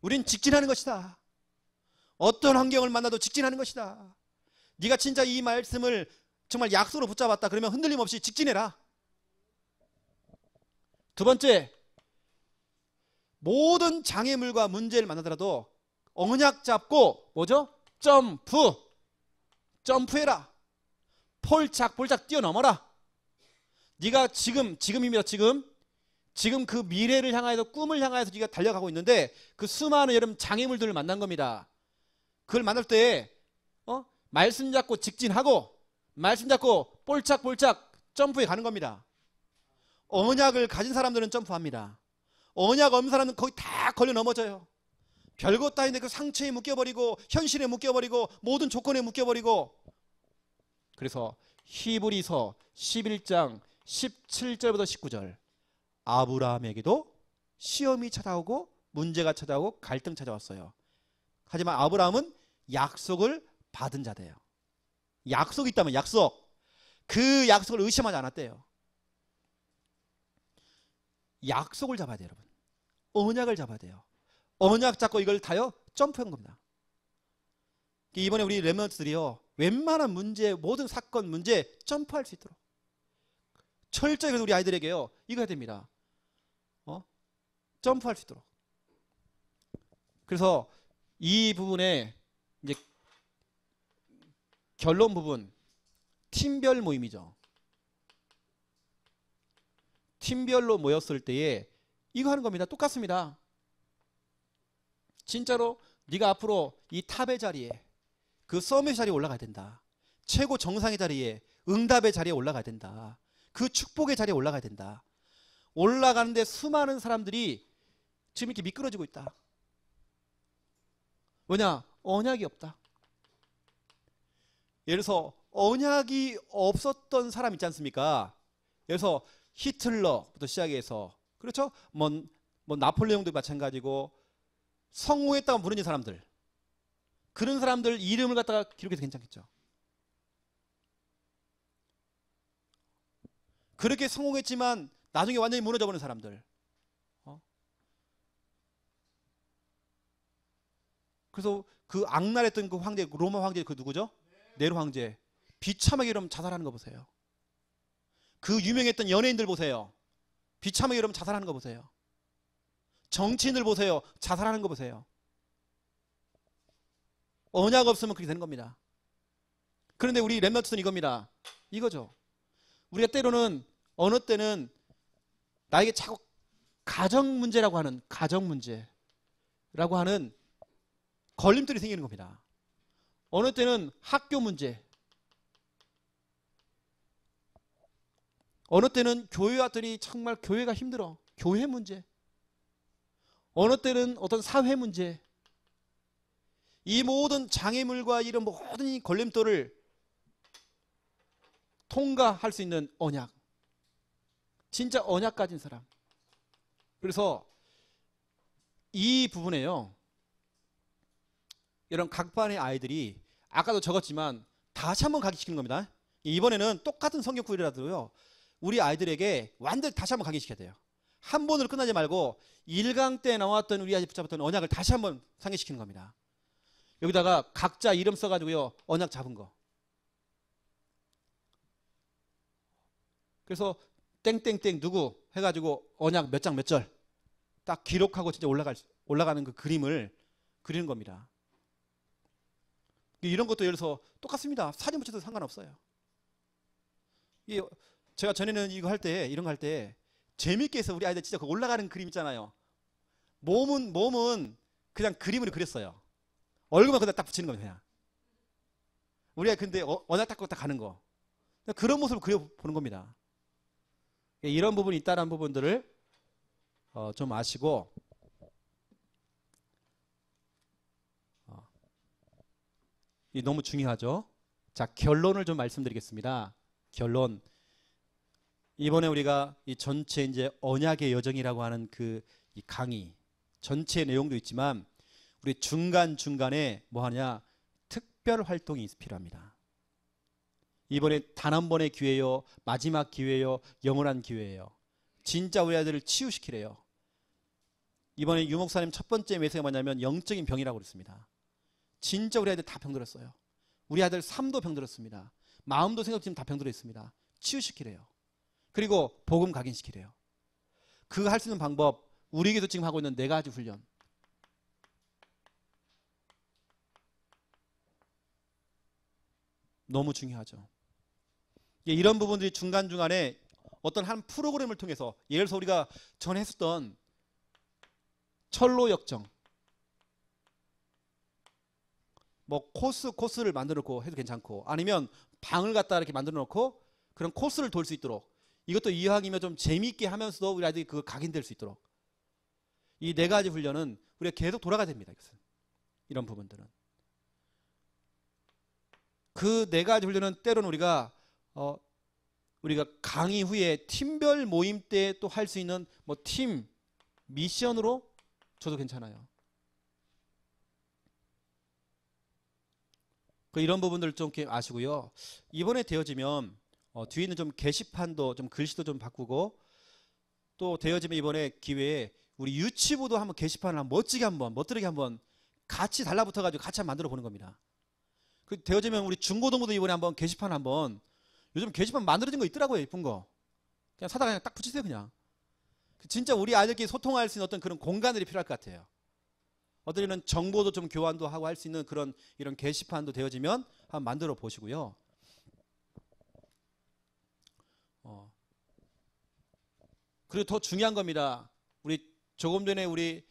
우린 직진하는 것이다. 어떤 환경을 만나도 직진하는 것이다. 네가 진짜 이 말씀을 정말 약속으로 붙잡았다 그러면 흔들림 없이 직진해라. 두 번째, 모든 장애물과 문제를 만나더라도 언약 잡고 뭐죠? 점프해라. 폴짝폴짝 뛰어넘어라. 네가 지금입니다. 지금 그 미래를 향하여서, 꿈을 향하여서 네가 달려가고 있는데 그 수많은 여러분 장애물들을 만난 겁니다. 그걸 만날 때 말씀 잡고 직진하고, 말씀 잡고 볼짝볼짝 점프해 가는 겁니다. 언약을 가진 사람들은 점프합니다. 언약 없는 사람은 거의 다 걸려 넘어져요. 별것도 아닌데 그 상처에 묶여버리고 현실에 묶여버리고 모든 조건에 묶여버리고. 그래서 히브리서 11장 17절부터 19절, 아브라함에게도 시험이 찾아오고 문제가 찾아오고 갈등 찾아왔어요. 하지만 아브라함은 약속을 받은 자대요. 약속이 있다면 약속, 그 약속을 의심하지 않았대요. 약속을 잡아야 돼요, 여러분. 언약을 잡아야 돼요. 언약 잡고 이걸 다요 점프한 겁니다. 이번에 우리 렘넌트들이요, 웬만한 문제, 모든 사건 문제 점프할 수 있도록 철저히 우리 아이들에게요 이거 해야 됩니다. 점프할 수 있도록. 그래서 이 부분에 이제 결론 부분, 팀별 모임이죠. 팀별로 모였을 때에 이거 하는 겁니다. 똑같습니다. 진짜로 네가 앞으로 이 탑의 자리에, 그 서밋 자리에 올라가야 된다. 최고 정상의 자리에, 응답의 자리에 올라가야 된다. 그 축복의 자리에 올라가야 된다. 올라가는데 수많은 사람들이 지금 이렇게 미끄러지고 있다. 왜냐? 언약이 없다. 예를 들어서 언약이 없었던 사람 있지 않습니까? 예를 들어서 히틀러부터 시작해서, 그렇죠? 뭐 나폴레옹도 마찬가지고 성공했다고 부르는 사람들, 그런 사람들 이름을 갖다가 기록해도 괜찮겠죠. 그렇게 성공했지만 나중에 완전히 무너져버린 사람들. 그래서 그 악랄했던 그 황제, 로마 황제, 그 누구죠? 네로 황제. 비참하게 이러면 자살하는 거 보세요. 그 유명했던 연예인들 보세요. 비참하게 이러면 자살하는 거 보세요. 정치인들 보세요. 자살하는 거 보세요. 언약 없으면 그렇게 되는 겁니다. 그런데 우리 렘넌트는 이겁니다. 이거죠. 우리가 때로는 어느 때는 나에게 자꾸 가정 문제라고 하는 걸림돌이 생기는 겁니다. 어느 때는 학교 문제, 어느 때는 교회 왔더니 정말 교회가 힘들어, 교회 문제, 어느 때는 어떤 사회 문제. 이 모든 장애물과 이런 모든 이 걸림돌을 통과할 수 있는 언약, 진짜 언약 가진 사람. 그래서 이 부분에요, 이런 각 반의 아이들이 아까도 적었지만 다시 한번 각인시키는 겁니다. 이번에는 똑같은 성경 구절이라도요, 우리 아이들에게 완전히 다시 한번 각인시켜야 돼요. 한 번으로 끝나지 말고 1강 때 나왔던 우리 아이 붙잡았던 언약을 다시 한번 상기시키는 겁니다. 여기다가 각자 이름 써가지고요, 언약 잡은 거. 그래서 땡땡땡 누구 해가지고 언약 몇 장 몇 절 딱 기록하고 진짜 올라가는 그 그림을 그리는 겁니다. 이런 것도 예를 들어서 똑같습니다. 사진 붙여도 상관없어요. 제가 전에는 이거 할 때, 이런 거 할 때 재밌게 해서 우리 아이들 진짜 그 올라가는 그림 있잖아요. 몸은 그냥 그림으로 그렸어요. 얼굴만 그냥 딱 붙이는 겁니다. 그냥. 우리가 근데 언약 닦고 딱 가는 거. 그런 모습을 그려보는 겁니다. 이런 부분이 있다는 부분들을 좀 아시고, 이 너무 중요하죠. 자, 결론을 좀 말씀드리겠습니다. 결론. 이번에 우리가 이 전체 이제 언약의 여정이라고 하는 이 강의 전체 내용도 있지만, 우리 중간중간에 뭐 하냐? 특별 활동이 필요합니다. 이번에 단 한 번의 기회요, 마지막 기회요, 영원한 기회예요. 진짜 우리 아이들을 치유시키래요. 이번에 유 목사님 첫 번째 메시지가 뭐냐면 영적인 병이라고 그랬습니다. 진짜 우리 아이들 다 병들었어요. 우리 아들 삶도 병들었습니다. 마음도 생각도 지금 다 병들어 있습니다. 치유시키래요. 그리고 복음 각인시키래요. 그 할 수 있는 방법, 우리에게도 지금 하고 있는 4가지 훈련. 너무 중요하죠. 이런 부분들이 중간중간에 어떤 한 프로그램을 통해서, 예를 들어서 우리가 전에 했었던 철로 역정, 뭐 코스를 만들어 놓고 해도 괜찮고, 아니면 방을 갖다 이렇게 만들어 놓고 그런 코스를 돌 수 있도록, 이것도 이왕이면 좀 재미있게 하면서도 우리 아이들이 그걸 각인될 수 있도록 이 네 가지 훈련은 우리가 계속 돌아가야 됩니다. 이것은. 이런 부분들은 그 네 가지 훈련은 때로는 우리가 강의 후에 팀별 모임 때 또 할 수 있는 뭐 팀 미션으로 줘도 괜찮아요. 이런 부분들 좀 아시고요. 이번에 되어지면 뒤에 있는 좀 게시판도 좀 글씨도 좀 바꾸고, 또 되어지면 이번에 기회에 우리 유치부도 한번 게시판을 한번 멋지게 한번 같이 달라붙어가지고 같이 한번 만들어 보는 겁니다. 되어지면 우리 중고등부도 이번에 한번 게시판 한번, 요즘 게시판 만들어진 거 있더라고요. 예쁜 거. 그냥 사다가 그냥 딱 붙이세요. 그냥. 진짜 우리 아이들끼리 소통할 수 있는 어떤 그런 공간들이 필요할 것 같아요. 어떨 때는 정보도 좀 교환도 하고 할 수 있는 그런 이런 게시판도 되어지면 한번 만들어 보시고요. 그리고 더 중요한 겁니다. 우리 조금 전에 우리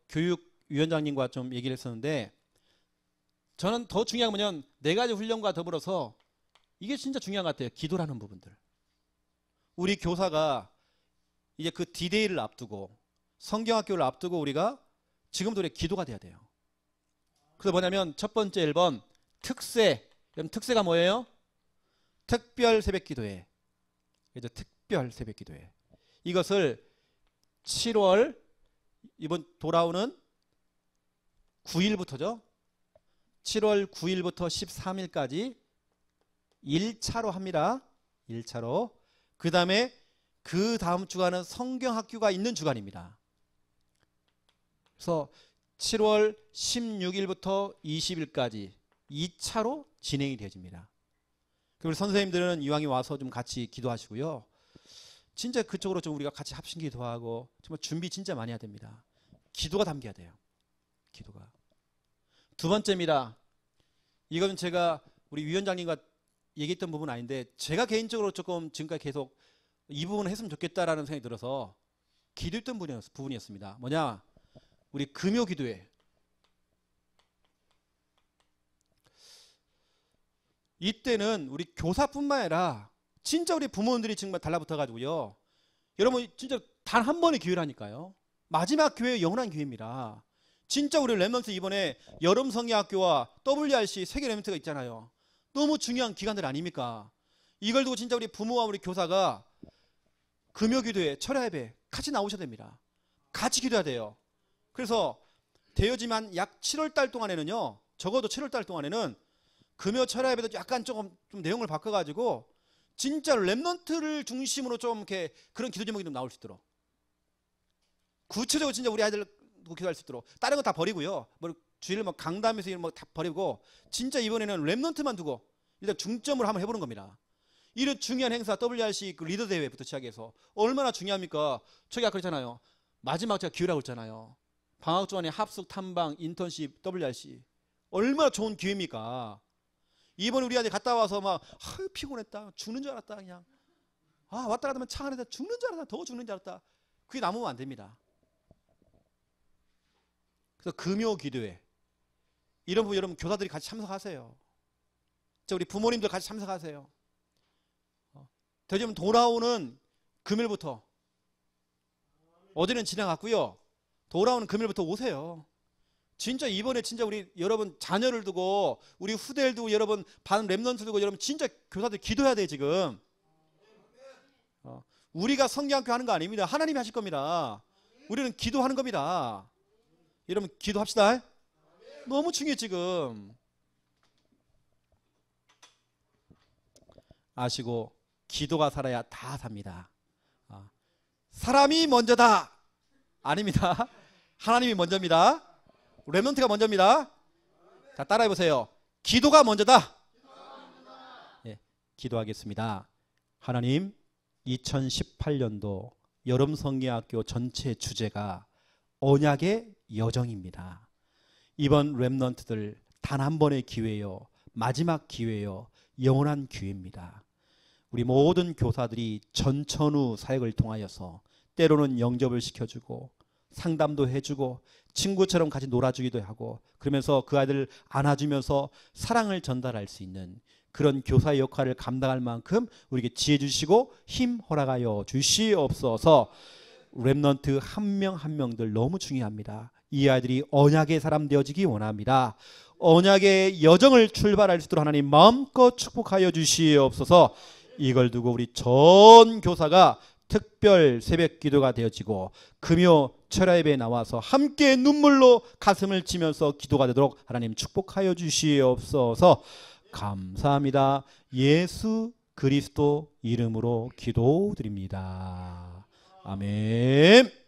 교육위원장님과 좀 얘기를 했었는데, 저는 더 중요한 건 뭐냐면 네 가지 훈련과 더불어서 이게 진짜 중요한 것 같아요. 기도라는 부분들. 우리 교사가 이제 그 디데이를 앞두고 성경학교를 앞두고 우리가 지금도 우리 기도가 돼야 돼요. 그래서 뭐냐면 첫 번째 1번 특세. 여러분 특세가 뭐예요? 특별 새벽기도회. 그죠? 특별 새벽기도회. 이것을 7월 이번 돌아오는 9일부터죠. 7월 9일부터 13일까지 1차로 합니다. 1차로. 그 다음에 그 다음 주간은 성경학교가 있는 주간입니다. 그래서 7월 16일부터 20일까지 2차로 진행이 되어집니다. 그리고 선생님들은 이왕에 와서 좀 같이 기도하시고요. 진짜 그쪽으로 좀 우리가 같이 합심 기도하고 정말 준비 진짜 많이 해야 됩니다. 기도가 담겨야 돼요. 기도가. 두 번째입니다. 이건 제가 우리 위원장님과 얘기했던 부분은 아닌데, 제가 개인적으로 조금 지금까지 계속 이 부분을 했으면 좋겠다라는 생각이 들어서 기도했던 부분이었습니다. 뭐냐? 우리 금요 기도회. 이때는 우리 교사뿐만 아니라 진짜 우리 부모님들이 정말 달라붙어 가지고요. 여러분 진짜 단 한 번의 기회라니까요. 마지막 기회의 영원한 기회입니다. 진짜 우리 랩넌트 이번에 여름 성경학교와 WRC 세계 랩넌트가 있잖아요. 너무 중요한 기간들 아닙니까? 이걸 두고 진짜 우리 부모와 우리 교사가 금요 기도회, 철야 예배 같이 나오셔야 됩니다. 같이 기도해야 돼요. 그래서 되어지만 약 7월 달 동안에는요. 적어도 7월 달 동안에는 금요 철야 예배도 약간 좀 내용을 바꿔가지고 진짜로 랩넌트를 중심으로 좀 이렇게 그런 기도 제목이 좀 나올 수 있도록, 구체적으로 진짜 우리 아이들 기도할 수 있도록, 다른 거 다 버리고요. 뭐 주일 뭐 강담에서 이런 거 다 버리고 진짜 이번에는 랩넌트만 두고 일단 중점을 한번 해보는 겁니다. 이런 중요한 행사 WRC 그 리더 대회부터 시작해서 얼마나 중요합니까? 저기 아까 그랬잖아요. 마지막 제가 기회라고 했잖아요. 방학 동안에 합숙, 탐방, 인턴십, WRC 얼마나 좋은 기회입니까? 이번에 우리 아들 갔다 와서 막 피곤했다, 죽는 줄 알았다, 그냥 왔다 갔다 하면 차 안에다 죽는 줄 알았다, 더 죽는 줄 알았다. 그게 남으면 안 됩니다. 그래서 금요 기도회 이런 부분 여러분 교사들이 같이 참석하세요. 우리 부모님들 같이 참석하세요. 되지면 돌아오는 금요일부터, 어제는 지나갔고요. 돌아오는 금요일부터 오세요. 진짜 이번에 진짜 우리 여러분 자녀를 두고 우리 후대를 두고 여러분 반 랩넌트 두고 여러분 진짜 교사들 기도해야 돼 지금. 우리가 성경학교 하는 거 아닙니다. 하나님이 하실 겁니다. 우리는 기도하는 겁니다. 여러분 기도합시다. 너무 중요해 지금. 아시고 기도가 살아야 다 삽니다. 사람이 먼저다 아닙니다. 하나님이 먼저입니다. 랩넌트가 먼저입니다. 자, 따라해 보세요. 기도가 먼저다. 예, 기도하겠습니다. 하나님, 2018년도 여름 성경학교 전체 주제가 언약의 여정입니다. 이번 랩넌트들 단 한 번의 기회요, 마지막 기회요, 영원한 기회입니다. 우리 모든 교사들이 전천후 사역을 통하여서 때로는 영접을 시켜주고 상담도 해주고 친구처럼 같이 놀아주기도 하고, 그러면서 그 아이들을 안아주면서 사랑을 전달할 수 있는 그런 교사의 역할을 감당할 만큼 우리에게 지혜 주시고 힘 허락하여 주시옵소서. 렘넌트 한 명 한 명들 너무 중요합니다. 이 아이들이 언약의 사람 되어지기 원합니다. 언약의 여정을 출발할 수 있도록 하나님 마음껏 축복하여 주시옵소서. 이걸 두고 우리 전 교사가 특별 새벽 기도가 되어지고 금요 철야 예배에 나와서 함께 눈물로 가슴을 치면서 기도가 되도록 하나님 축복하여 주시옵소서. 감사합니다. 예수 그리스도 이름으로 기도드립니다. 아멘.